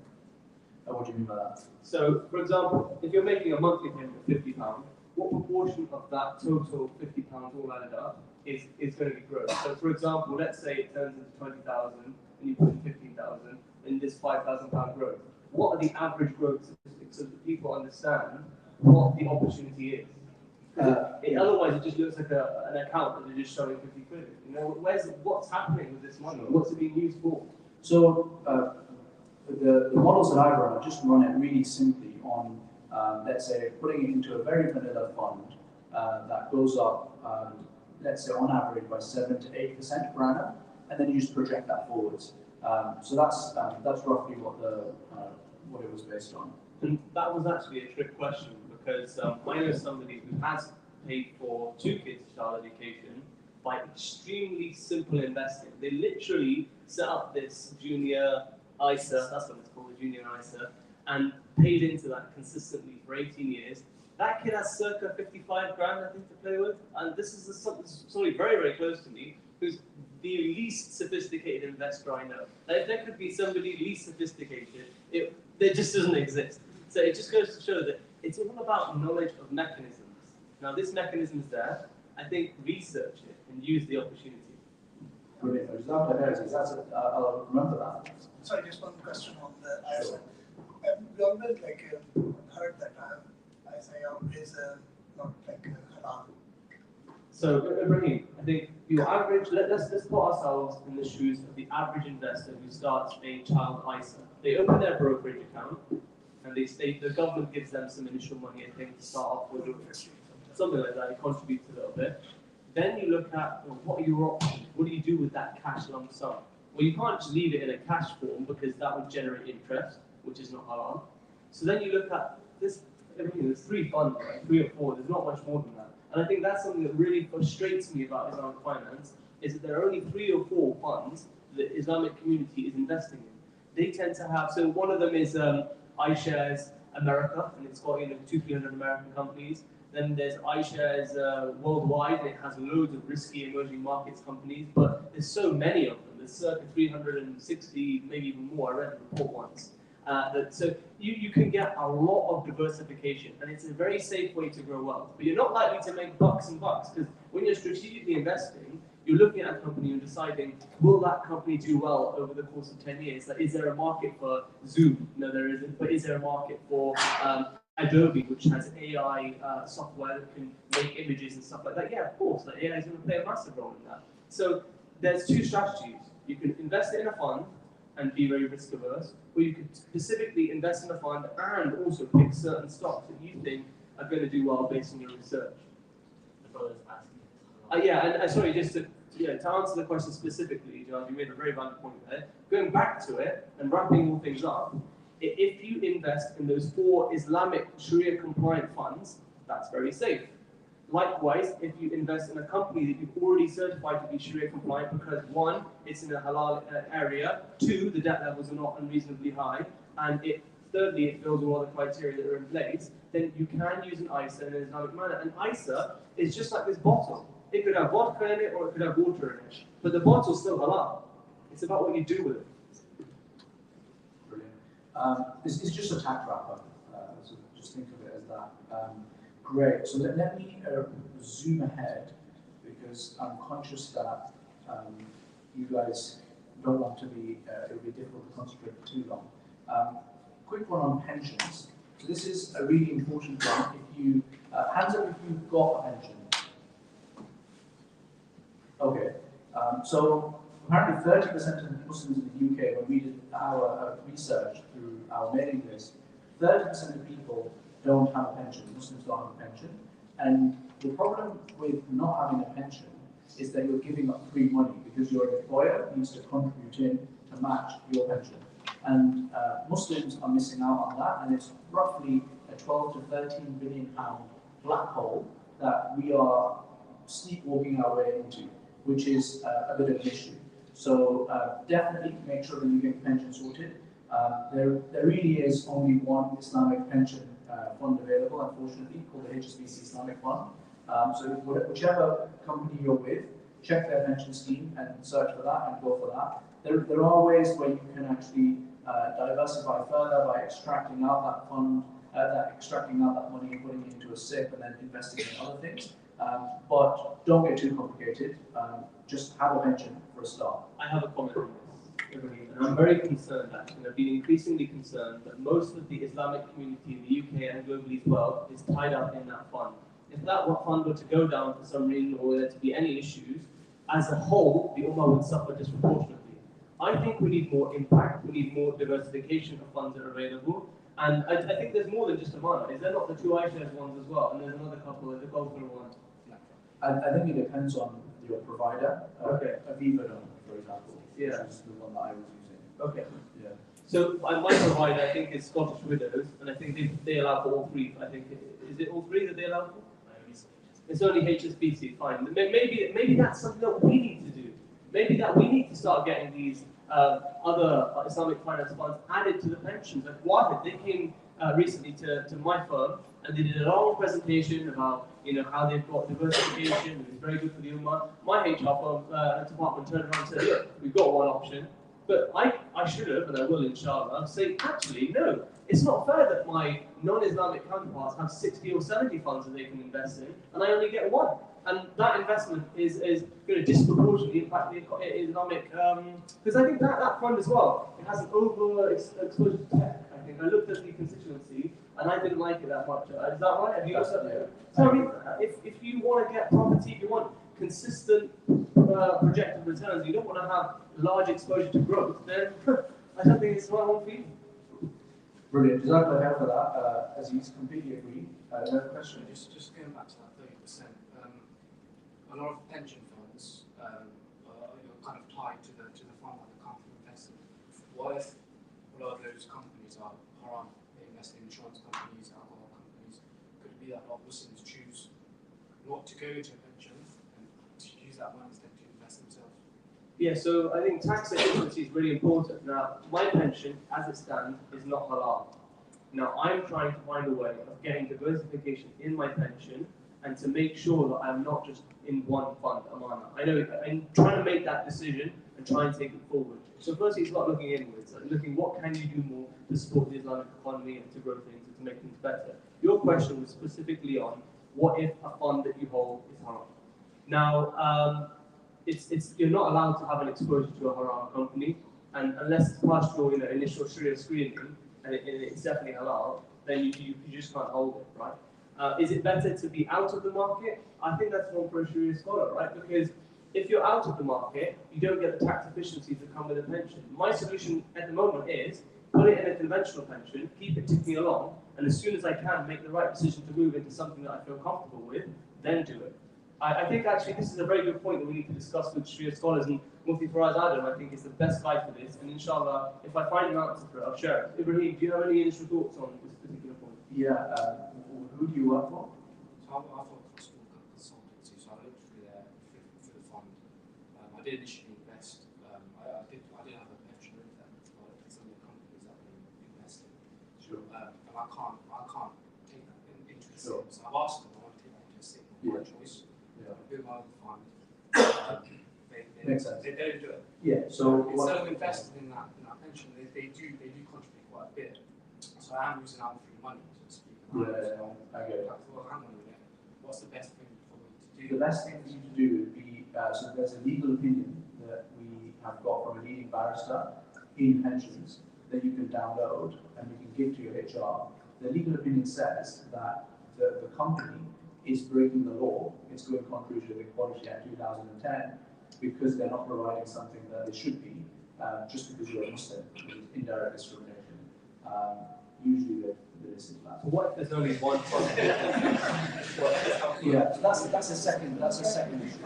What do you mean by that? So, for example, if you're making a monthly payment of £50, what proportion of that total £50 all added up is going to be growth? So, for example, let's say it turns into 20,000 and you put in 15,000 and this £5,000 growth. What are the average growth statistics so that people understand what the opportunity is? Otherwise, it just looks like an account that they're just showing 50 quid. You know, what's happening with this money? What's it being used for? So the models that I run, I just run it really simply on, let's say, putting it into a very vanilla fund that goes up, let's say, on average by 7 to 8% per annum, and then you just project that forwards. So that's roughly what it was based on. And that was actually a trick question because I know somebody who has paid for 2 kids' child education by extremely simple investing. They literally set up this junior ISA, that's what it's called, a junior ISA, and paid into that consistently for 18 years. That kid has circa 55 grand, I think, to play with. And this is somebody very, very close to me who's the least sophisticated investor I know. Like, there could be somebody least sophisticated. There just doesn't exist. So it just goes to show that it's all about knowledge of mechanisms. Now, this mechanism is there. I think research it and use the opportunity. Brilliant. I'll remember that. Sorry, just one question on the ISA. We always heard that ISA is not halal. So, Ibrahim, I think your average, let's put ourselves in the shoes of the average investor who starts a child ISA. They open their brokerage account and the government gives them some initial money, I think, to start off with, something like that, it contributes a little bit. Then you look at what are your options? What do you do with that cash lump sum? Well, you can't just leave it in a cash form because that would generate interest, which is not halal. So then you look at this, there's 3 funds, right? 3 or 4, there's not much more than that. And I think that's something that really frustrates me about Islamic finance, is that there are only 3 or 4 funds that the Islamic community is investing in. They tend to have, so one of them is iShares America, and it's got 200-300 American companies. Then there's iShares Worldwide, and it has loads of risky emerging markets companies, but there's so many of them. There's circa 360, maybe even more. I read the report once. So you can get a lot of diversification, and it's a very safe way to grow wealth. But you're not likely to make bucks and bucks, because when you're strategically investing, you're looking at a company and deciding, will that company do well over the course of 10 years? Like, is there a market for Zoom? No, there isn't. But is there a market for Adobe, which has AI software that can make images and stuff like that? Yeah, of course. Like, AI is going to play a massive role in that. So there's 2 strategies. You can invest it in a fund and be very risk averse, or you could specifically invest in a fund and also pick certain stocks that you think are going to do well based on your research. Yeah, and sorry, just to answer the question specifically, John, you made a very valid point there. Going back to it and wrapping all things up, if you invest in those 4 Islamic Sharia compliant funds, that's very safe. Likewise, if you invest in a company that you've already certified to be Sharia compliant because 1, it's in a halal area, 2, the debt levels are not unreasonably high, and thirdly, it fills all the criteria that are in place, then you can use an ISA in an Islamic manner. And ISA is just like this bottle. It could have vodka in it or it could have water in it, but the bottle's still halal. It's about what you do with it. Brilliant. This is just a tax wrapper, so just think of it as that. Great. So let me zoom ahead, because I'm conscious that you guys don't want to be, it'll be difficult to concentrate for too long. Quick one on pensions. So this is a really important one. If you, hands up if you've got a pension. Okay. So apparently 30% of the Muslims in the UK, when we did our research through our mailing list, 30% of people don't have a pension. Muslims don't have a pension. And the problem with not having a pension is that you're giving up free money, because your employer needs to contribute in to match your pension. And Muslims are missing out on that, and it's roughly a 12 to 13 billion pound black hole that we are sleepwalking our way into, which is a bit of an issue. So definitely make sure that you get your pension sorted. There really is only one Islamic pension fund available, unfortunately, called the HSBC Islamic Fund. So whichever company you're with, check their pension scheme and search for that and go for that. There are ways where you can actually diversify further by extracting out that fund, extracting out that money and putting it into a SIP and then investing in other things. But don't get too complicated. Just have a pension for a start. I have a comment on this. And I'm very concerned, actually. I've been increasingly concerned that most of the Islamic community in the UK and globally as well is tied up in that fund. If that fund were to go down for some reason, or there to be any issues, as a whole, the Ummah would suffer disproportionately. I think we need more impact, we need more diversification of funds that are available, and I think there's more than just Amana. Is there not the 2 iShares ones as well? And there's another couple, there's a Gulfer one. I think it depends on your provider. Okay. Aviva, for example, yeah, which is the one that I was using. Okay. Yeah. So my provider, I think, is Scottish Widows, and I think they allow for all 3. I think, is it all 3 that they allow for? It's only HSBC, fine. Maybe that's something that we need to do. Maybe that we need to start getting these other Islamic finance funds added to the pensions. Like Wahid, they came recently to my firm and they did a long presentation about how they've got diversification, and it's very good for the Ummah. My HR firm department turned around and said, look, we've got one option, but I should have, and I will inshallah, say, actually, no, it's not fair that my non-Islamic counterparts have 60 or 70 funds that they can invest in, and I only get one. And that investment is going to disproportionately impact the Islamic, because I think that fund as well, it has an over-exposure to tech. I think I looked at the constituency, and I didn't like it that much. Is that right? Have you looked at it? So I mean, if you want to get property, if you want consistent projected returns, you don't want to have large exposure to growth, then I don't think it's the right one for you. Brilliant. Jazakallah khair for that. Aziz, completely agree. Another question? Just going back to that 30%. A lot of pension funds are kind of tied to the fund like the what if a lot of those companies are haram? They invest in insurance companies, alcohol companies. Could it be that a lot of Muslims choose not to go into a pension and to use that money instead to invest themselves? Yeah, so I think tax efficiency is really important. Now, my pension, as it stands, is not halal. Now, I'm trying to find a way of getting diversification in my pension and to make sure that I'm not just in one fund, Amana. I know I'm trying to make that decision and try and take it forward. So firstly, it's not looking inwards, like looking what can you do more to support the Islamic economy and to grow things and to make things better. Your question was specifically on what if a fund that you hold is haram. Now, you're not allowed to have an exposure to a haram company, and unless it's past your initial Sharia screening, and it's definitely halal, then you just can't hold it, right? Is it better to be out of the market? I think that's one for a Sharia scholar, right? Because if you're out of the market, you don't get the tax efficiencies that come with a pension. My solution at the moment is put it in a conventional pension, keep it ticking along, and as soon as I can, make the right decision to move into something that I feel comfortable with, then do it. I think actually this is a very good point that we need to discuss with Sharia scholars, and Mufti Faraz Adam, I think, is the best guy for this, and inshallah, if I find an answer for it, I'll share it. Ibrahim, do you have any initial thoughts on this particular point? Yeah, who do you work for? So I work for a small consultancy, so I looked through there through the fund. I did initially invest. I did have a pension with them, but some of the companies that we invest in. Sure. And I can't take that into a Sure. SIP. So I've asked them, I want to take that into a SIP, my choice. Yeah. I build my own fund. Makes sense. They don't do it. Yeah, so Instead of investing in that pension, they do contribute quite a bit. So I am losing out free money, so to speak. I get it. I thought, hang on a minute, what's the best thing for me to do? The best thing for you to do would be, so there's a legal opinion that we have got from a leading barrister in pensions that you can download and you can give to your HR. The legal opinion says that the company is breaking the law. It's going contrary to the Equality Act 2010 because they're not providing something that they should be just because you're a Muslim, which is indirect discrimination. Usually the list is that. What if there's only one fund? Yeah, so that's a second issue.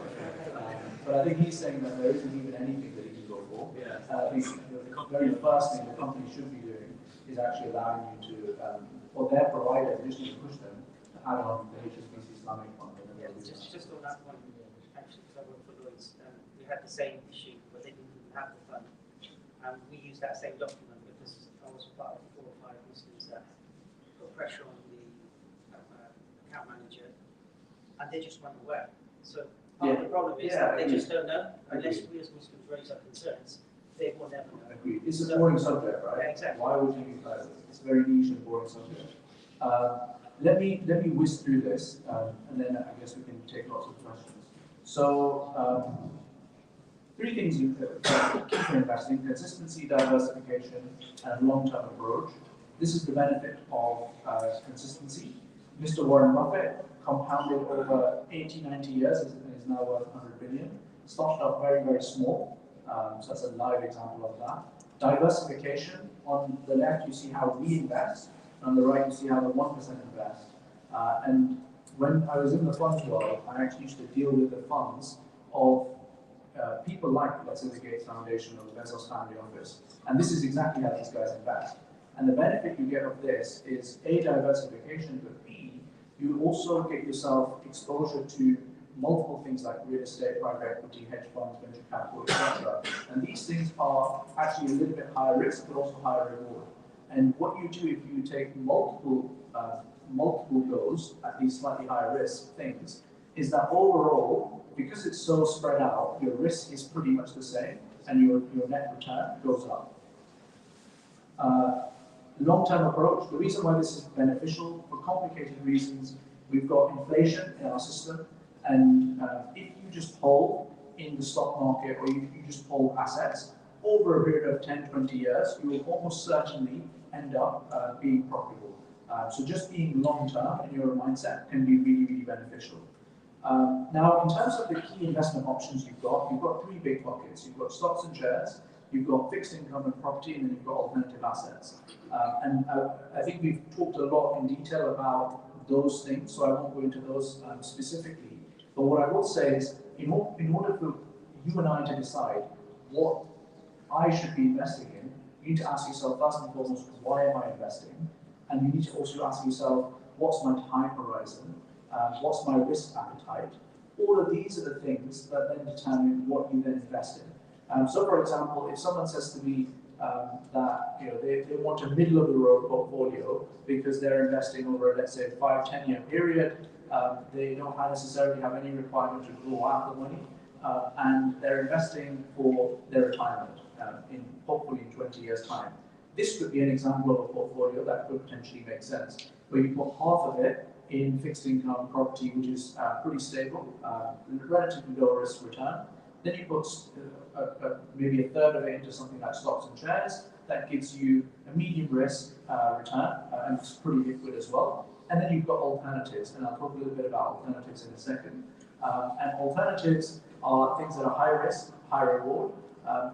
But I think he's saying that there isn't even anything that he can go for. Yeah. I think the very first thing the company should be doing is actually allowing you to, or their provider, you just need to push them to add on the HSBC Islamic Fund. Yeah, just on that point, actually, because I work for Lloyds, we had the same issue where they didn't even have the fund, and we used that same document because I was part of 4 or 5 Muslims that put pressure on the account manager, and they just went away. So part of the problem is that they just don't know. Unless we as Muslims raise our concerns, they will never know. Agreed. It's a boring subject, right? Yeah, exactly. Why would you? It's a very niche and boring subject. Let me whiz through this, and then I guess we can take lots of questions. So, 3 things you keep for investing: consistency, diversification, and long-term approach. This is the benefit of consistency. Mr. Warren Buffett compounded over 80, 90 years and is now worth 100 billion. Started off very, very small. So that's a live example of that. Diversification. On the left, you see how we invest. On the right, you see how the 1% invest. And when I was in the funds world, I actually used to deal with the funds of people like, let's say, the Gates Foundation or the Bezos Family Office. And this is exactly how these guys invest. And the benefit you get of this is A, diversification, but B, you also get yourself exposure to multiple things like real estate, private equity, hedge funds, venture capital, etc. And these things are actually a little bit higher risk, but also higher reward. And what you do if you take multiple goes at these slightly higher risk things, is that overall, because it's so spread out, your risk is pretty much the same, and your net return goes up. Long-term approach, the reason why this is beneficial, for complicated reasons, we've got inflation in our system, and if you just hold in the stock market, or you just hold assets, over a period of 10, 20 years, you will almost certainly end up being profitable. So just being long-term in your mindset can be really, really beneficial. Now, in terms of the key investment options you've got 3 big buckets. You've got stocks and shares, you've got fixed income and property, and then you've got alternative assets. And I think we've talked a lot in detail about those things, so I won't go into those specifically. But what I will say is, in order for you and I to decide what I should be investing in, you need to ask yourself first and foremost, why am I investing? And you need to also ask yourself, what's my time horizon? What's my risk appetite? All of these are the things that then determine what you then invest in. So, for example, if someone says to me that they want a middle of the road portfolio because they're investing over, let's say, 5-10 year period, they don't necessarily have any requirement to grow out the money, and they're investing for their retirement in hopefully in 20 years' time. This could be an example of a portfolio that could potentially make sense, where you put half of it in fixed income property, which is pretty stable, relatively low risk return. Then you put maybe a third of it into something like stocks and shares. That gives you a medium risk return, and it's pretty liquid as well. And then you've got alternatives, and I'll talk a little bit about alternatives in a second. And alternatives are things that are high risk, high reward,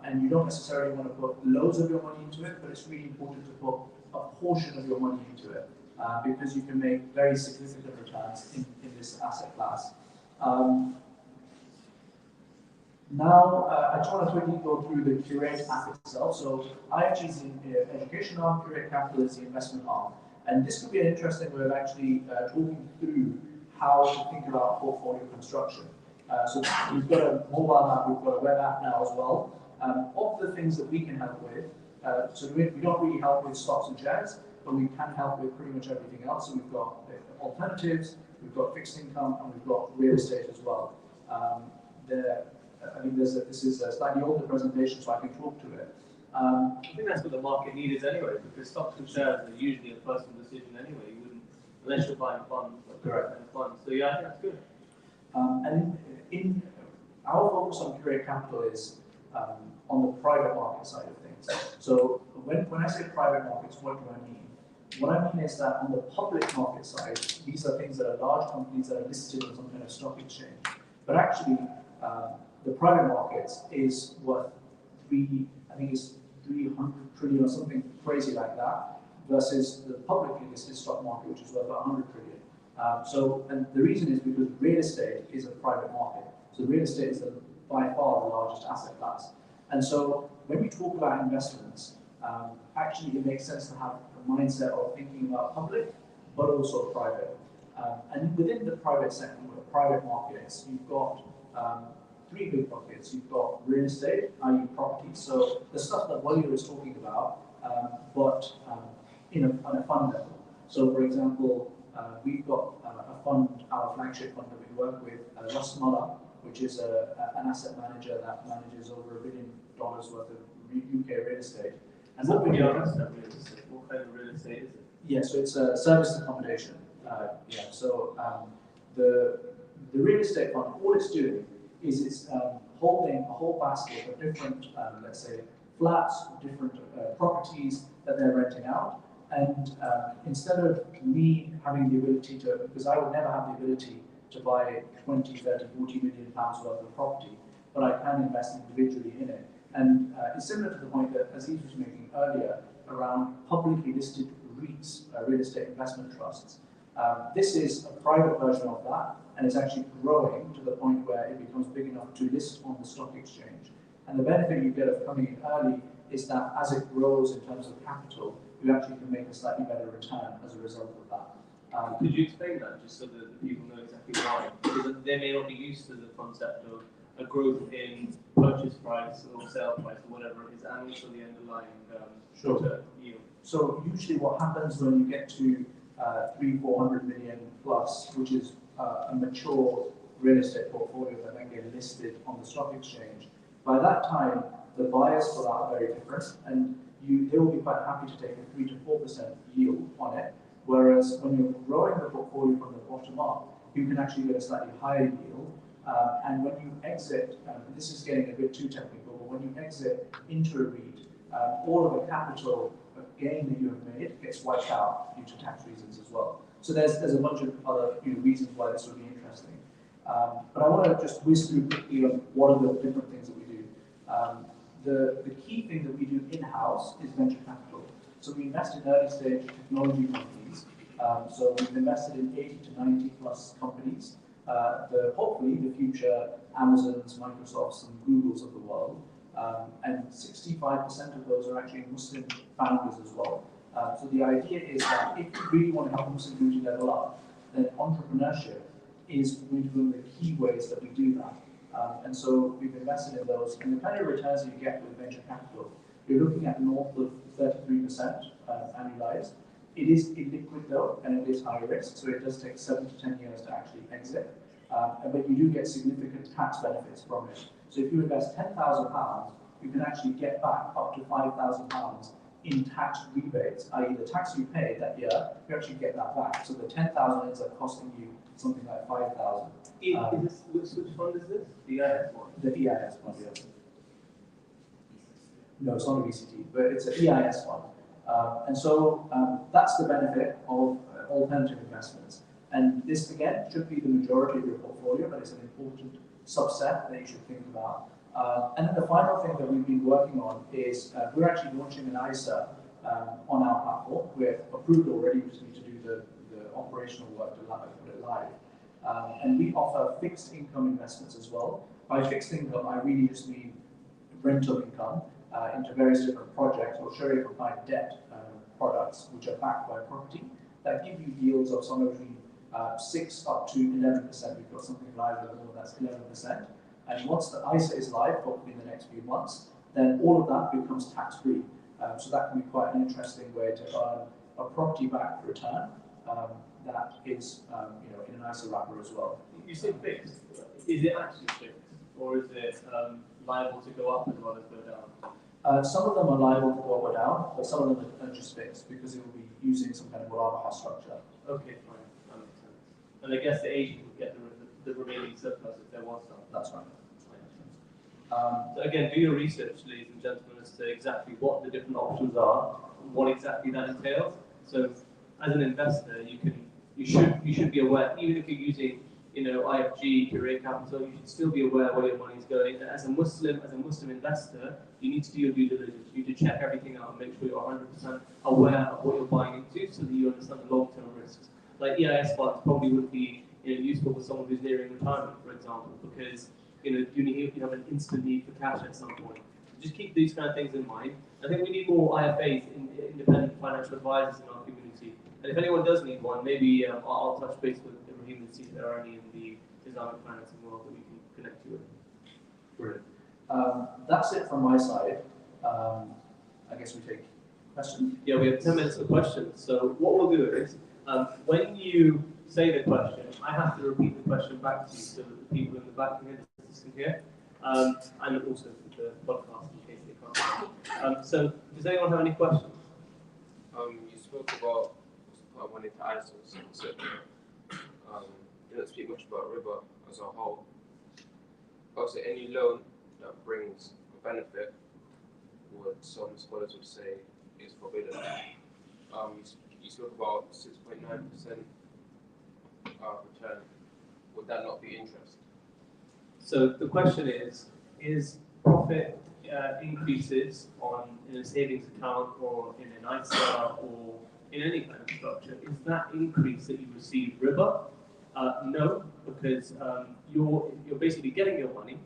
and you don't necessarily want to put loads of your money into it, but it's really important to put a portion of your money into it, because you can make very significant returns in this asset class. Now, I just want to quickly go through the Curate app itself. So IFG is the education arm, Curate Capital is the investment arm. And this could be an interesting way of actually talking through how to think about portfolio construction. So we've got a mobile app, we've got a web app now as well. Of the things that we can help with, so we don't really help with stocks and shares, but we can help with pretty much everything else. So we've got alternatives, we've got fixed income, and we've got real estate as well. This is a slightly older presentation, so I can talk to it. I think that's what the market need is anyway, because stocks and shares are usually a personal decision anyway. You wouldn't, unless you're buying funds. Correct. Funds. So yeah, I think that's good. And in our focus on Curate Capital is on the private market side of things. So when I say private markets, what do I mean? What I mean is that on the public market side, these are things that are large companies that are listed on some kind of stock exchange. But actually, the private markets is worth I think it's 300 trillion or something crazy like that, versus the publicly listed stock market, which is worth about 100 trillion. And the reason is because real estate is a private market. So real estate is by far the largest asset class. And so when we talk about investments, actually it makes sense to have a mindset of thinking about public, but also private. And within the private sector, private markets, you've got three big buckets. You've got real estate, i.e. property, so the stuff that Walia is talking about, but on a fund level. So for example, we've got a fund, our flagship fund that we work with, Rasmala, which is an asset manager that manages over $1 billion worth of UK real estate. And what we do, What kind of real estate is it? yeah, so it's a service accommodation. The real estate fund, all it's doing is it's holding a whole basket of different, let's say, flats, different properties that they're renting out. And instead of me having the ability to, because I would never have the ability to buy 20, 30, 40 million pounds worth of property, but I can invest individually in it. And it's similar to the point that Aziz was making earlier around publicly listed REITs, real estate investment trusts. This is a private version of that, and it's actually growing to the point where it becomes big enough to list on the stock exchange. And the benefit you get of coming in early is that as it grows in terms of capital, you actually can make a slightly better return as a result of that. Could you explain that, just so that the people know exactly why? Because they may not be used to the concept of a growth in purchase price or sale price or whatever it is, and also the underlying yield. So usually what happens when you get to 300-400 million plus, which is a mature real estate portfolio that then get listed on the stock exchange, by that time the buyers for that are very different, and they will be quite happy to take a 3 to 4% yield on it. Whereas when you're growing the portfolio from the bottom up, you can actually get a slightly higher yield. And when you exit, this is getting a bit too technical, but when you exit into a REIT, all of the capital gain that you have made gets wiped out due to tax reasons as well. So there's a bunch of other reasons why this would be interesting. But I want to just whiz through quickly on what are the different things that we do. The key thing that we do in-house is venture capital. So we invest in early stage technology companies. So we've invested in 80 to 90 plus companies. Hopefully the future Amazons, Microsofts, and Googles of the world. and 65% of those are actually Muslim founders as well. So the idea is that if you really want to help Muslim community level up, then entrepreneurship is one of the key ways that we do that. And so we've invested in those, and the kind of returns you get with venture capital, you're looking at north of 33% annualized. It is illiquid though, and it is high risk, so it does take 7 to 10 years to actually exit. But you do get significant tax benefits from it. So if you invest £10,000, you can actually get back up to £5,000 in tax rebates, i.e. the tax you paid that year, you actually get that back. So the 10,000 ends up costing you something like 5,000. Which fund is this? The EIS one? The EIS fund, yes. No, it's not a VCT, but it's an EIS fund. And so that's the benefit of alternative investments. And this, again, should be the majority of your portfolio, but it's an important subset that you should think about. And then the final thing that we've been working on is we're actually launching an ISA on our platform. We're approved already, we just need to do the operational work to put it live. And we offer fixed income investments as well. By fixed income, I really just mean rental income into various different projects or Sharia compliant debt products which are backed by property that give you yields of somewhere between 6 up to 11%. We've got something live at the moment that's 11%. And once the ISA is live, hopefully in the next few months, then all of that becomes tax-free. So that can be quite an interesting way to earn a property-backed return that is, in an ISA wrapper as well. You say fixed. Is it actually fixed, or is it liable to go up as well as go down? Some of them are liable to go up or down, but some of them are just fixed because it will be using some kind of Murabaha structure. Okay, fine. That makes sense. And I guess the agent would get the remaining surplus if there was some. That's right. So again, do your research, ladies and gentlemen, as to exactly what the different options are, what exactly that entails. So, as an investor, you should be aware, even if you're using, IFG, Career Capital, you should still be aware where your money is going. And as a Muslim investor, you need to do your due diligence. You need to check everything out and make sure you're 100% aware of what you're buying into, so that you understand the long-term risks. Like EIS funds probably wouldn't be useful for someone who's nearing retirement, for example, because you have an instant need for cash at some point. Just keep these kind of things in mind. I think we need more IFAs, independent financial advisors in our community. And if anyone does need one, maybe I'll touch base with Ibrahim and see if there are any in the Islamic financing world that we can connect you with. Brilliant. That's it from my side. I guess we take questions. Yeah, we have 10 minutes for questions. So what we'll do is, when you say the question, I have to repeat the question back to you so that the people in the back can hear, and also the podcast in case they can't. So, does anyone have any questions? You spoke about money to ISIS, etc. You didn't speak much about riba as a whole. Also, any loan that brings a benefit, what some scholars would say is forbidden. You spoke about 6.9% return. Would that not be interest? So the question is profit increases in a savings account or in an ISA or in any kind of structure, is that increase that you receive riba? No, because you're basically getting your money,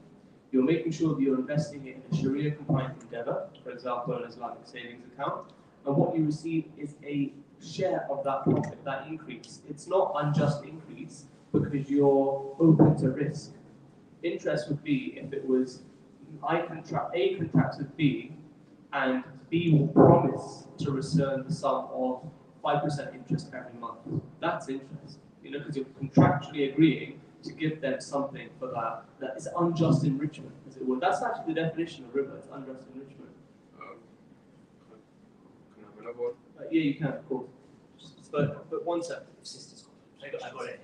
you're making sure that you're investing it in a Sharia compliant endeavor, for example, an Islamic savings account, and what you receive is a share of that profit, that increase. It's not unjust increase because you're open to risk. Interest would be if it was A contracts with B, and B will promise to return the sum of 5% interest every month. That's interest, because you're contractually agreeing to give them something for that. That is unjust enrichment, as it were. That's actually the definition of riba. It's unjust enrichment. Can I have another one? Yeah, you can, of course. But one second. I got it.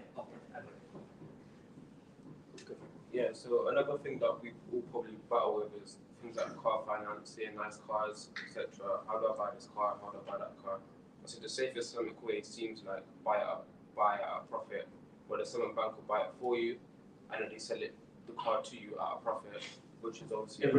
Yeah, so another thing that we all probably battle with is things like car financing, nice cars, etc. How do I buy this car? How do I buy that car? So the safest Islamic way seems like buy at a profit, where the Islamic bank will buy it for you, and then they sell the car to you at a profit, which is obviously.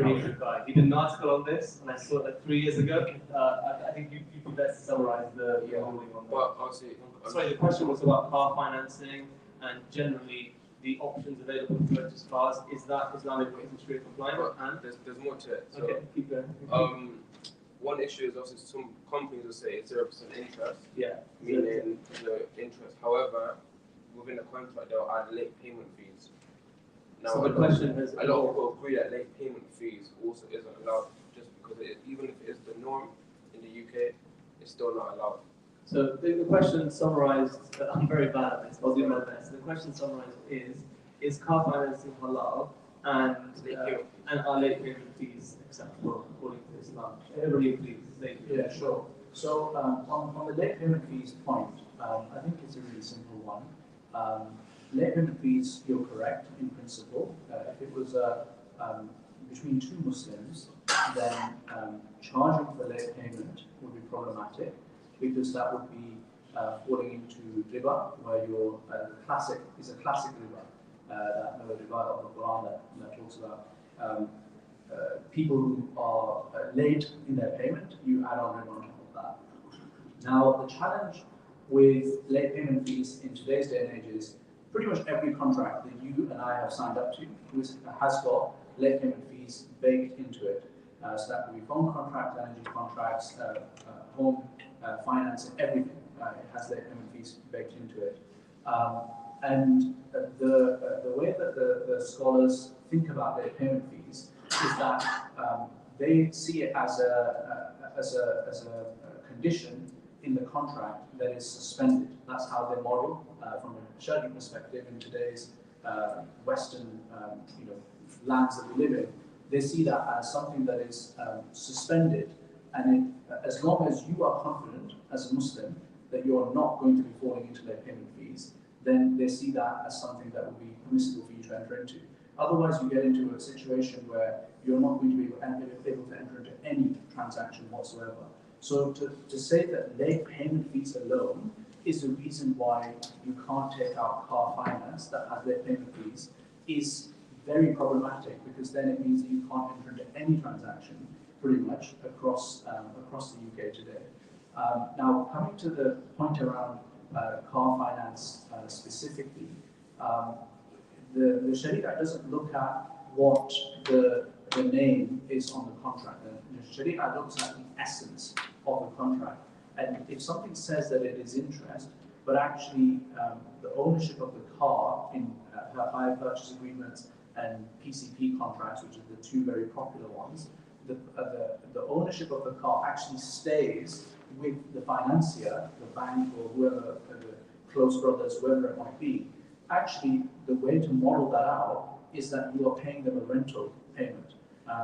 He did an article on this, and I saw it 3 years ago. I think you'd be best to summarize the ruling on that. But obviously, sorry, the question was about car financing, and generally the options available to purchase cars. Is that Islamic interest rate compliant? But And there's more to it. So, okay, keep going. one issue is also some companies will say it's 0% interest, Yeah. meaning the interest. However, within the contract they'll add late payment fees. Now, So the question is, a lot of people agree that late payment fees also isn't allowed, just because even if it is the norm in the UK, it's still not allowed. So the question summarized, I'm very bad at this, I'll do my best. The question summarized is car financing halal and are late payment fees acceptable according to Islam? Everybody please say. Yeah, sure. So on the late payment fees point, I think it's a really simple one. Late payment fees, you're correct in principle. If it was between two Muslims, then charging for late payment would be problematic because that would be falling into riba, where your classic riba, that riba of the Quran that talks about people who are late in their payment, you add on riba on top of that. Now, the challenge with late payment fees in today's day and age is pretty much every contract that you and I have signed up to has got late payment fees baked into it. So that could be phone contracts, energy contracts, home financing, everything. It has late payment fees baked into it. And the way that the scholars think about late payment fees is that they see it as a condition in the contract that is suspended. That's how they model from a Sharia perspective in today's Western lands that we live in. They see that as something that is suspended, and as long as you are confident as a Muslim that you are not going to be falling into late payment fees, then they see that as something that will be permissible for you to enter into. Otherwise, you get into a situation where you're not going to be able to enter into any transaction whatsoever. So to say that late payment fees alone is the reason why you can't take out car finance that has late payment fees is very problematic, because then it means that you can't enter into any transaction pretty much across the UK today. Now, coming to the point around car finance specifically, the Sharia doesn't look at what the name is on the contract. The Sharia looks at the essence of the contract. And if something says that it is interest, but actually the ownership of the car in hire purchase agreements and PCP contracts, which are the two very popular ones, the ownership of the car actually stays with the financier, the bank, or whoever, the close brothers, whoever it might be. Actually, the way to model that out is that you are paying them a rental payment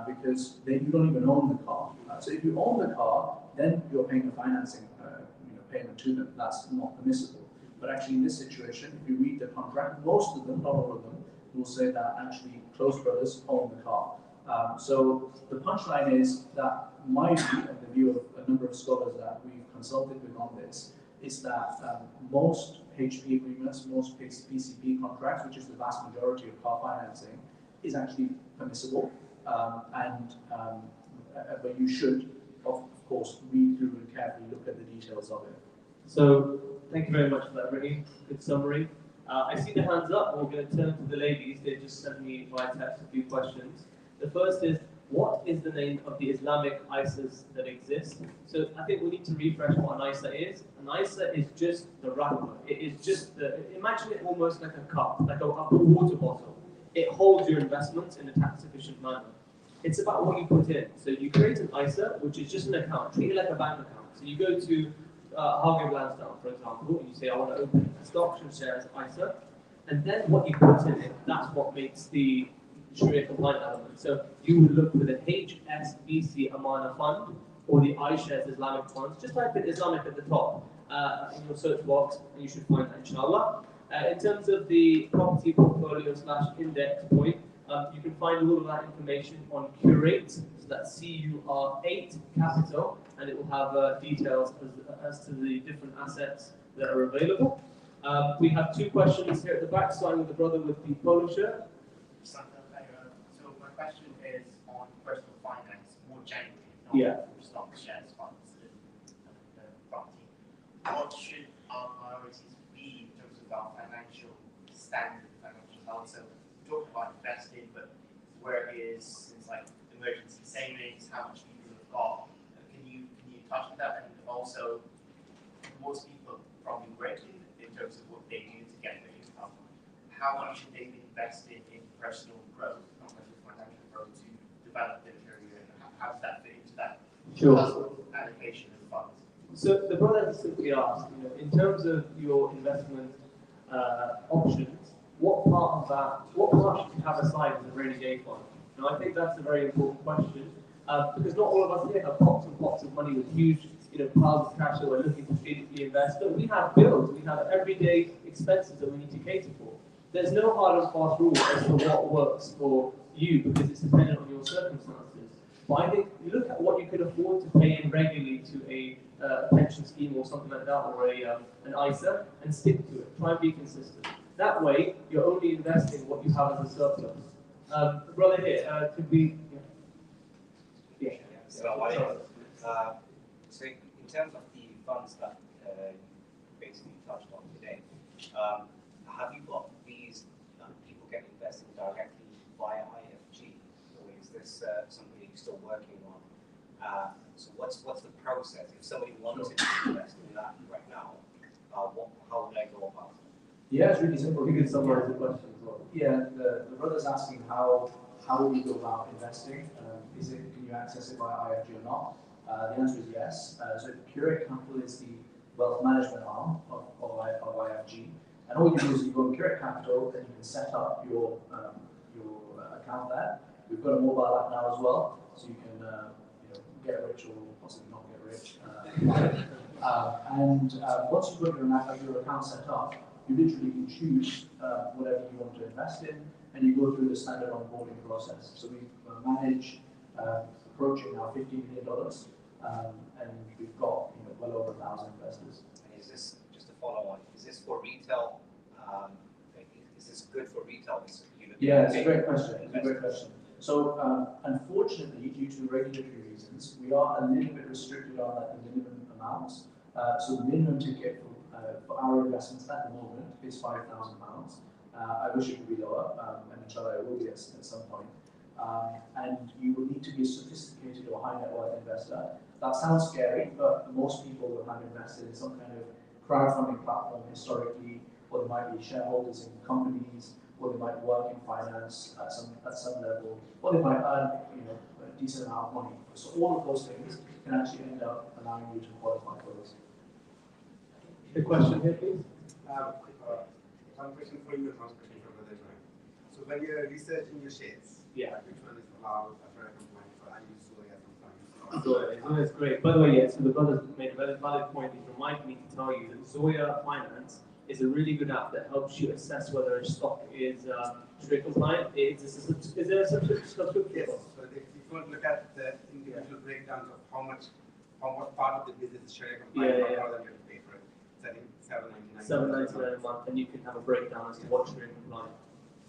because you don't even own the car. So if you own the car, then you're paying a financing payment to them. That's not permissible. But actually, in this situation, if you read the contract, most of them, not all of them, will say that actually close brothers own the car. So the punchline is that my view, and the view of a number of scholars that we've consulted with on this, is that most HP agreements, most PCP contracts, which is the vast majority of car financing, is actually permissible. But you should, of course, read through and carefully look at the details of it. So, thank you very much for that, really good summary. I see the hands up. We're going to turn to the ladies. They just sent me by text a few questions. The first is, what is the name of the Islamic ISAs that exist? So I think we need to refresh what an ISA is. An ISA is just the wrapper. It is just imagine it almost like a cup, like a water bottle. It holds your investments in a tax efficient manner. It's about what you put in. So you create an ISA, which is just an account. Treat it like a bank account. So you go to Hargreaves Lansdown, for example, and you say, I want to open a stocks and shares ISA. And then what you put in it, that's what makes the Sharia compliant element. So you would look for the HSBC Amana Fund or the iShares Islamic Funds. Just type in Islamic at the top in your search box, and you should find that, inshallah. In terms of the property portfolio / index point, you can find all of that information on Curate, so that's CUR8 Capital, and it will have details as to the different assets that are available. We have two questions here at the back, starting with the brother with the polo shirt. So my question is on personal finance more generally, not stocks, shares, funds, and property. What should our priorities be in terms of our financial standard, financial retail. So we talked about investing, but where it is things like emergency savings, how much people have got. Can you touch on that? And also, most people probably working in terms of what they do to get their income. How much should they be invested in personal growth, not personal financial growth, to develop their career? How does that fit into that allocation of funds? So the brother simply asked, in terms of your investment options, what part should you have aside as a rainy day fund? Now, I think that's a very important question because not all of us here have pots and pots of money with huge, piles of cash that we're looking to strategically invest. But we have bills, we have everyday expenses that we need to cater for. There's no hard and fast rule as to what works for you because it's dependent on your circumstances. But I think you look at what you could afford to pay in regularly to a pension scheme or something like that, or an ISA, and stick to it. Try and be consistent. That way, you're only investing what you have as a surplus. Brother here, could we? Yeah. So in terms of the funds that you basically touched on today, have you got these people get invested directly via IFG, or is this something you're still working on? So what's the process? If somebody wanted to invest in that right now, how would I go about it? Yeah, it's really simple. You can summarize the question as well. Yeah, the brother's asking how will you go about investing? Can you access it via IFG or not? The answer is yes. So Curate Capital is the wealth management arm of IFG. And all you do is you go to Curate Capital and you can set up your account there. We've got a mobile app now as well, so you can get rich or possibly not get rich. Once you've got your account set up, you literally can choose whatever you want to invest in, and you go through the standard onboarding process. So we manage approaching now $15 million, and we've got well over 1,000 investors. And is this, just to follow on, is this for retail? Is this good for retail? Yeah, it's a great question. It's a great question. So unfortunately, due to regulatory reasons, we are a little bit restricted on the minimum amounts. So the minimum ticket for our investments at the moment is £5,000. I wish it could be lower, and inshallah it will be at some point. And you will need to be a sophisticated or high net worth investor. That sounds scary, but most people will have invested in some kind of crowdfunding platform historically, or they might be shareholders in companies, or they might work in finance at some level, or they might earn a decent amount of money. So all of those things can actually end up allowing you to qualify for this. The question here, please. One question for you and one question for Brother Ibrahim. So when you're researching your shares, which one is allowed after compliant? So I use Zoya sometimes. Zoya is great. By the way, so the brother made a very valid point. He reminded me to tell you that Zoya Finance is a really good app that helps you assess whether a stock is Sharia compliant. Is there a subscription? Yes. So if you want to look at the individual breakdowns of what part of the business is Sharia compliant, how much you have to pay for it. So I think $7.99 a month, and you can have a breakdown as to what's Sharia compliant.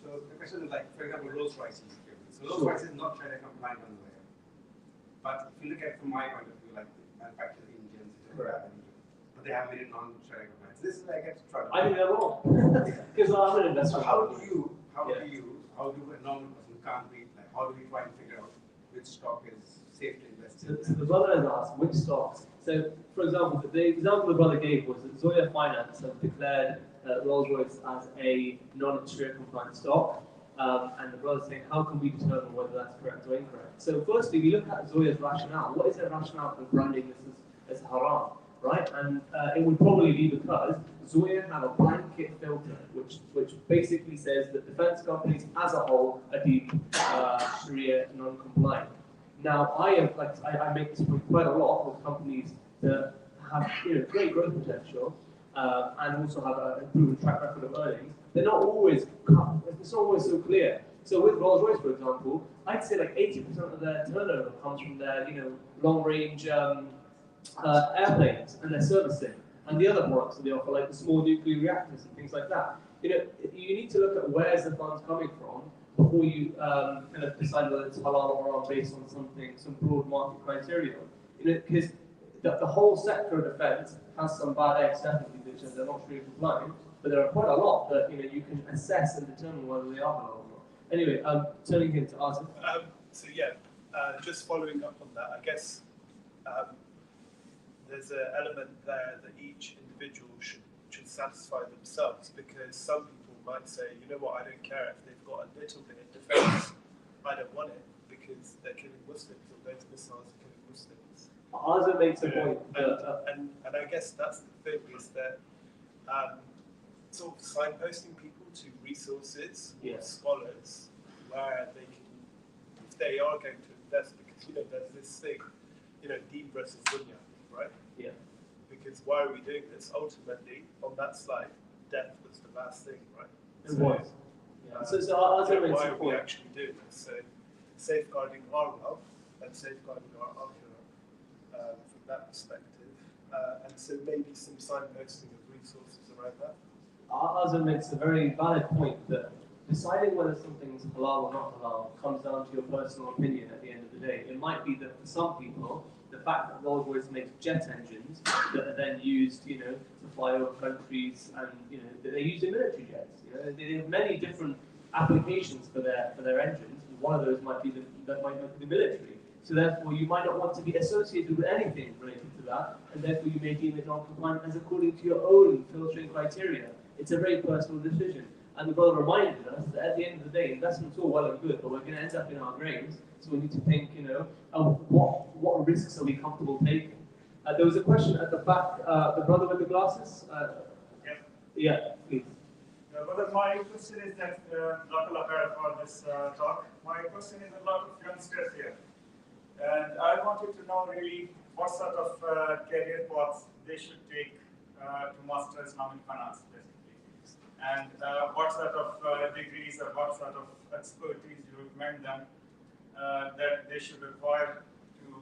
So the question is like, for example, Rolls Royce. So Rolls Royce is not Sharia compliant on the way. But if you look at it from my point of view, like manufactured engines, but they have made it non-Sharia compliant. So this is where I get to try. I think they're wrong. Because I'm an investor. So how do a normal person can't read, like, how do we try and figure out which stock is safe to invest in? So the brother has asked which stocks. So, for example, the example the brother gave was that Zoya Finance have declared Rolls-Royce as a non-Sharia compliant stock. And the brother's saying, how can we determine whether that's correct or incorrect? So firstly, we look at Zoya's rationale. What is their rationale for branding this as haram, right? And it would probably be because Zoya have a blanket filter, which basically says that defense companies as a whole are deemed Sharia non-compliant. Now, I make this point quite a lot with companies that have great growth potential and also have a proven track record of earnings. They're not always, it's not always so clear. So with Rolls-Royce, for example, I'd say like 80% of their turnover comes from their long-range airplanes and their servicing, and the other products that they offer, like the small nuclear reactors and things like that. You need to look at where's the funds coming from before you kind of decide whether it's halal or haram based on some broad market criteria. Because the whole sector of defence has some bad eggs, definitely, which they're not Sharia compliant. but there are quite a lot that you can assess and determine whether they are halal or not. Anyway, turning here to Azim. So yeah, just following up on that, I guess there's an element there that each individual should satisfy themselves, because some people might say, you know what, I don't care if they've got a little bit of defense, I don't want it because they're killing Muslims, or those missiles are killing Muslims. Azim makes a point. And I guess that's the thing, is that sort of signposting people to resources or scholars where they can, if they are going to invest, because there's this thing, deen versus dunya, right? Yeah. Because why are we doing this? Ultimately, on that slide, death was the last thing, right? It was. Yeah. So why are we actually doing this? So safeguarding our wealth and safeguarding our akhirah from that perspective, and so maybe some signposting of resources around that. Azim makes a very valid point that deciding whether something's halal or not halal comes down to your personal opinion at the end of the day. It might be that for some people, the fact that Rolls-Royce makes jet engines that are then used, to fly over countries, and that they use in military jets. They have many different applications for their engines. One of those might be the military. So therefore, you might not want to be associated with anything related to that, and therefore you may deem it non-compliant as according to your own filtering criteria. It's a very personal decision. And the brother reminded us that at the end of the day, investment's all well and good, but we're going to end up in our graves. So we need to think, what risks are we comfortable taking? There was a question at the back. The brother with the glasses. Yeah, please. Brother, my question is that, for this talk. My question is a lot of youngsters here. And I wanted to know really what sort of career paths they should take to master Islamic finance, basically. And what sort of degrees or what sort of expertise you recommend them that they should acquire to,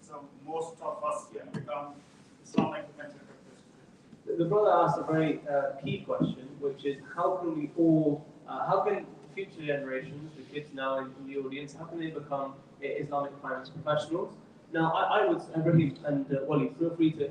so most of us can become Islamic venture capitalists. The brother asked a very key question, which is how can future generations, the kids now in the audience, how can they become Islamic finance professionals? Now, I would, Ibrahim and Wali, feel free to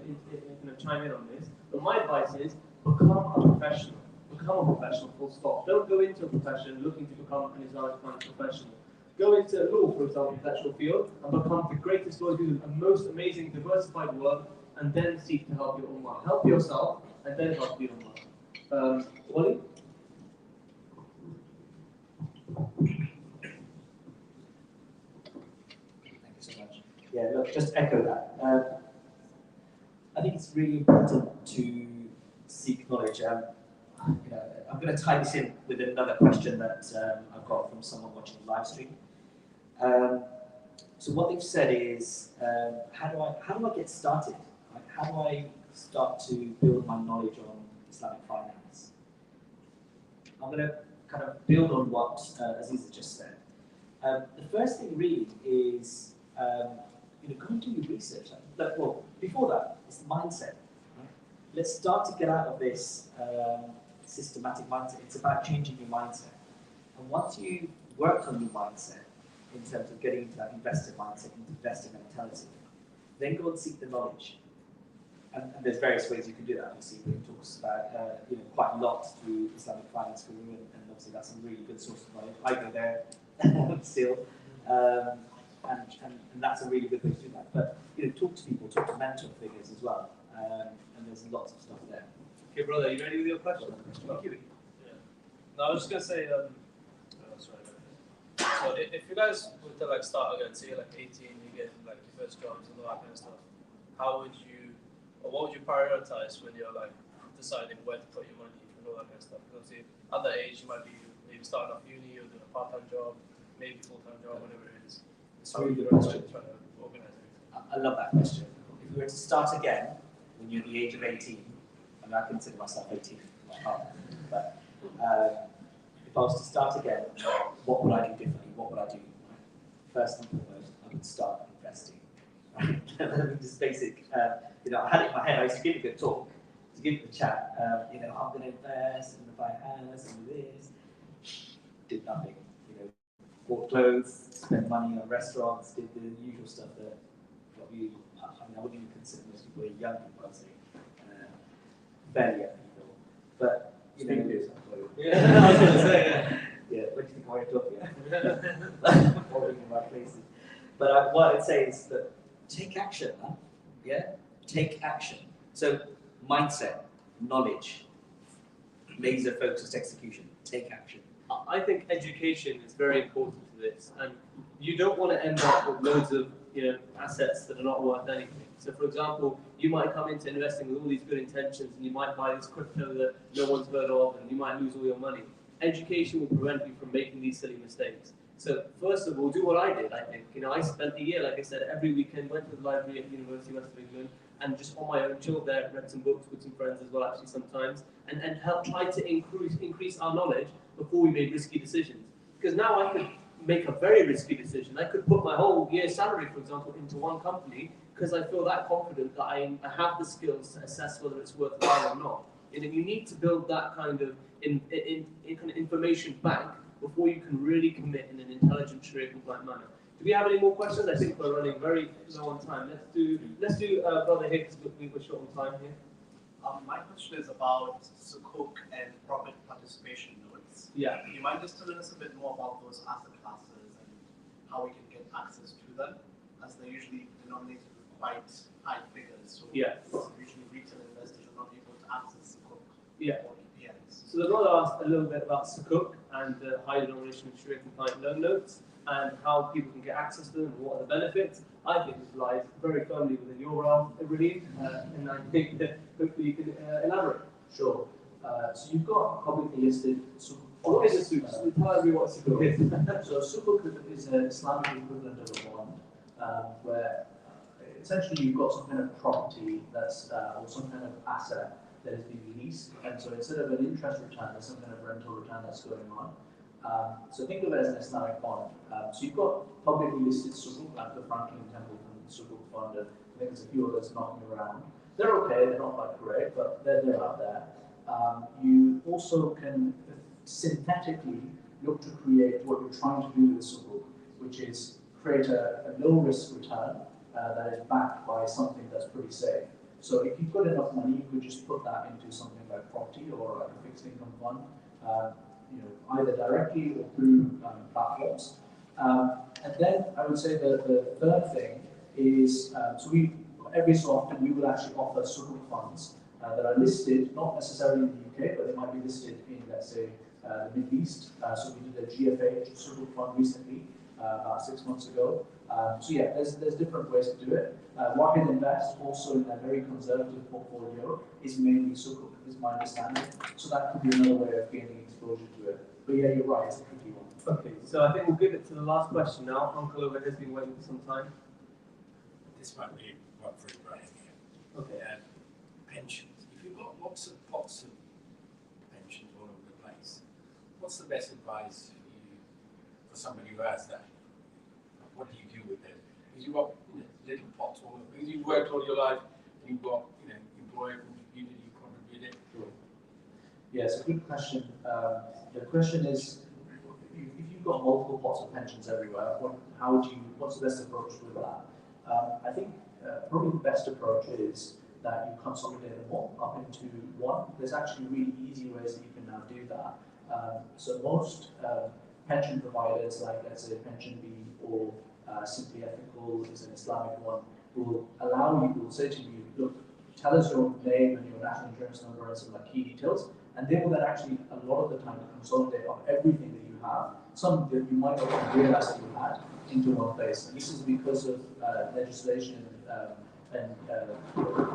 chime in on this, but my advice is become a professional. Become a professional, full stop. Don't go into a profession looking to become an Islamic finance professional. Go into law, for example, that's your field, and become the greatest lawyer, do the most amazing, diversified work, and then seek to help your ummah. Help yourself, and then help your ummah. Wali? Thank you so much. Yeah, look, just echo that. I think it's really important to seek knowledge. I'm going to tie this in with another question that I've got from someone watching the live stream. So what they've said is, how do I get started? Like, how do I start to build my knowledge on Islamic finance? I'm going to kind of build on what Aziza just said. The first thing really is, go and do your research. Well, before that, it's the mindset. Right? Let's start to get out of this systematic mindset. It's about changing your mindset. And once you work on your mindset, in terms of getting into that investor mindset, into investor mentality, then go and seek the knowledge. And there's various ways you can do that. Obviously, Ibrahim talks about quite a lot through Islamic Finance Guru, and obviously that's a really good source of knowledge. I go there still, and that's a really good way to do that. But talk to people, talk to mentor figures as well, and there's lots of stuff there. Okay, brother, you ready with your question? Yeah. No, I was just gonna say, sorry. So if you guys were to start again, say you're 18, you get your first jobs and all that kind of stuff, how would you, or what would you prioritize when you're deciding where to put your money and all that kind of stuff? Because obviously at that age you might be maybe starting off uni or doing a part-time job, maybe full-time job, whatever it is. It's a really good question. Trying to organize everything. I love that question. If we were to start again when you're at the age of 18, and I consider myself 18, but if I was to start again, what would I do differently? What would I do? First and foremost, I would start investing. Right? Just basic. I had it in my head. I used to give a good talk, to give the chat. I'm going to invest and buy a house and do this. Did nothing. Bought clothes, spent money on restaurants, did the usual stuff that probably, I wouldn't even consider most people young people, I'd say. Fairly young people. But you know, Yeah, I was going to say, yeah. yeah, what do you think I went up here? Falling in my places. But what I'd say is that take action, man. Yeah? Take action. So, mindset, knowledge, laser focused execution. Take action. I think education is very important to this, and you don't want to end up with loads of assets that are not worth anything. So, for example, you might come into investing with all these good intentions, and you might buy this crypto that no one's heard of, and you might lose all your money. Education will prevent you from making these silly mistakes. So, first of all, do what I did. I think I spent a year, like I said, every weekend went to the library at the University of West of England, and just on my own chilled there, read some books with some friends as well, actually sometimes, and helped try to increase our knowledge before we made risky decisions. Because now I could make a very risky decision. I could put my whole year's salary, for example, into one company because I feel that confident that I have the skills to assess whether it's worthwhile or not. And you need to build that kind of information bank before you can really commit in an intelligent, Sharia-compliant manner. Do we have any more questions? I think we're running very low on time. Let's do Brother Hicks. We're short on time here. My question is about Sukuk and profit participation notes. Yeah. Do you mind just telling us a bit more about those asset classes and how we can get access to them, as they're usually denominated with quite high figures. So yeah. Usually retail investors are not able to access Sukuk yeah. or EPNs. So the brother asked a little bit about Sukuk and the high denomination Sharia compliant loan notes and how people can get access to them and what are the benefits. I think this lies very firmly within your realm, Raheem, and I think that hopefully you can elaborate. Sure. So you've got publicly listed Sukuk. What is a Sukuk? Tell everyone what Sukuk is. So Sukuk is an Islamic equivalent of a bond, where essentially you've got some kind of property that's or some kind of asset that is being leased, and so instead of an interest return, there's some kind of rental return that's going on. So think of it as an Islamic bond. So you've got publicly listed Sukuk, like the Franklin Templeton Sukuk Fund, and I think there's a few others knocking around. They're okay, they're not like great, but they're out there. You also can synthetically look to create what you're trying to do with Sukuk, which is create a low-risk return that is backed by something that's pretty safe. So if you've got enough money, you could just put that into something like property or like a fixed income fund, either directly or through platforms. And then I would say the third thing is, every so often we will actually offer Sukuk funds that are listed, not necessarily in the UK, but they might be listed in, let's say, the Middle East. So we did a GFA Sukuk fund recently, about 6 months ago. So yeah, there's different ways to do it. Wahid Invest, also in a very conservative portfolio, is mainly Sukuk, is my understanding. So that could be another way of gaining exposure to it. But yeah, you're right, it's a tricky one. Okay, so I think we'll give it to the last question now. Uncle over has been waiting for some time. This might be one for Ibrahim here. Okay. Pensions. If you've got lots of pots of pensions all over the place, what's the best advice for somebody who has that? What do you do with them? Because you've got little pots all over. Because you've worked all your life, and you've got employer contributed, you contributed. Sure. Yeah, it's a good question. The question is, if you've got multiple pots of pensions everywhere, what's the best approach with that? I think probably the best approach is that you consolidate them all up into one. There's actually really easy ways that you can now do that. So most pension providers, like let's say PensionBee or Simply Ethical is an Islamic one, will say to you, look, tell us your name and your national insurance number and some key details, and they will then actually, a lot of the time, consolidate on everything that you have, some that you might not even realize that you had, into one place. And this is because of legislation and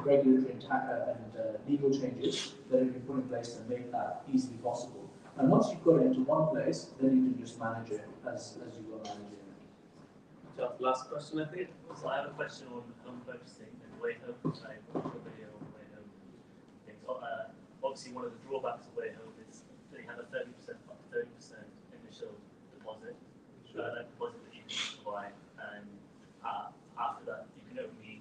regulatory and legal changes that have been put in place to make that easily possible. And once you've got it into one place, then you can just manage it as you go managing it. Last question, I think. So I have a question on home purchasing and way home. I watched a video on way home. Obviously, one of the drawbacks of way home is they have a 30% initial deposit. That deposit that you can provide, and after that, you can only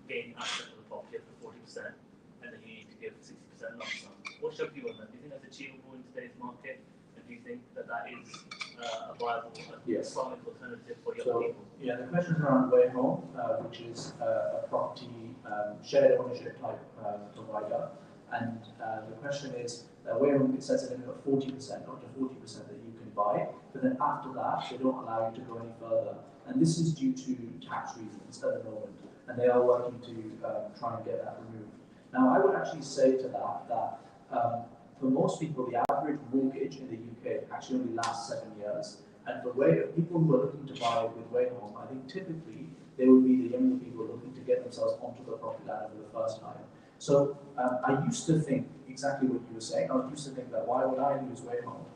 gain access to the property up to 40%, and then you need to give 60% lump sum. What's your view on that? Do you think that's achievable in today's market? And do you think that is a viable Islamic alternative for young people? Yeah, the question is around Way Home, which is a property shared ownership type provider. And the question is, Wayhome, it sets a limit of 40%, up to 40% that you can buy, but then after that, they don't allow you to go any further. And this is due to tax reasons at the moment, and they are working to try and get that removed. Now, I would actually say to that for most people, the average mortgage in the UK actually only lasts 7 years. And for people who are looking to buy with Wayhome, I think typically they will be the younger people looking to get themselves onto the property ladder for the first time. So I used to think exactly what you were saying. I used to think that why would I use Wayhome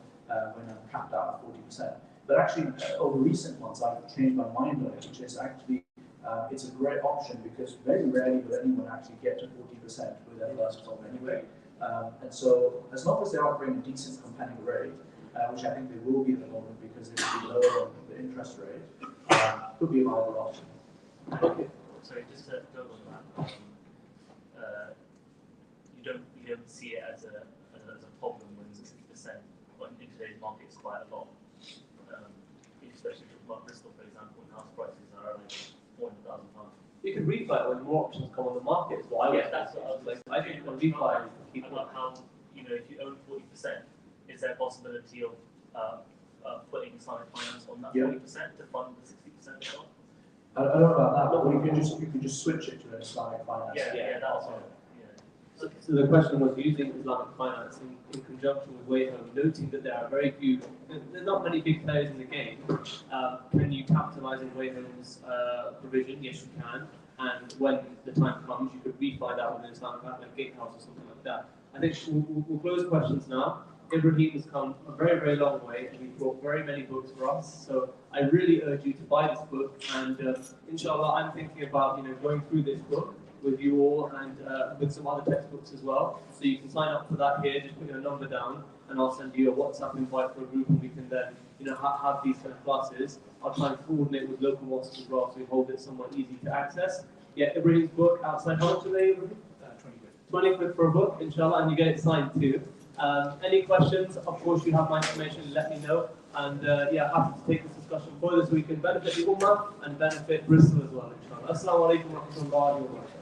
when I'm capped out at 40%? But actually, over recent months, I've changed my mind on it, which is actually it's a great option because very rarely will anyone actually get to 40% with their first home anyway. And so, as long as they're offering a decent compelling rate, which I think they will be at the moment because they will be lower than the interest rate, could be a viable option. Okay. Sorry, just to build on that, you don't see it as a problem when 60%, but in today's market it's quite a lot. Especially about Bristol, for example, when house prices are like £400,000. You can refi when more options come on the market. Is what I Yeah, that's what I was like. I think on refi, about how, if you own 40%, is there a possibility of putting Islamic finance on that 40% to fund the 60% as well? I don't know about that, but you can just switch it to an Islamic finance. Yeah, that's right. So the question was using Islamic finance in conjunction with Wayhome, noting that there are very few, there are not many big players in the game. Can you capitalise on Wayhome's provision? Yes, you can. And when the time comes, you could refi that with an Islamic bank, like Gatehouse or something like that. I think we'll close questions now. Ibrahim has come a very, very long way, and he's brought very many books for us. So I really urge you to buy this book, and inshallah, I'm thinking about going through this book with you all and with some other textbooks as well. So you can sign up for that here. Just put your number down, and I'll send you a WhatsApp invite for a group, and we can then have these kind of classes. I'll try and coordinate with local mosques as well, so we hold it somewhat easy to access. Yeah, Ibrahim's book outside. How much are they, Ibrahim? 20 quid for a book, inshallah, and you get it signed too. Any questions? Of course, you have my information. Let me know. And happy to take this discussion further so we can benefit the Ummah and benefit Bristol as well, inshallah. Assalamu alaikum wa rahmatullahi wa barakatuh.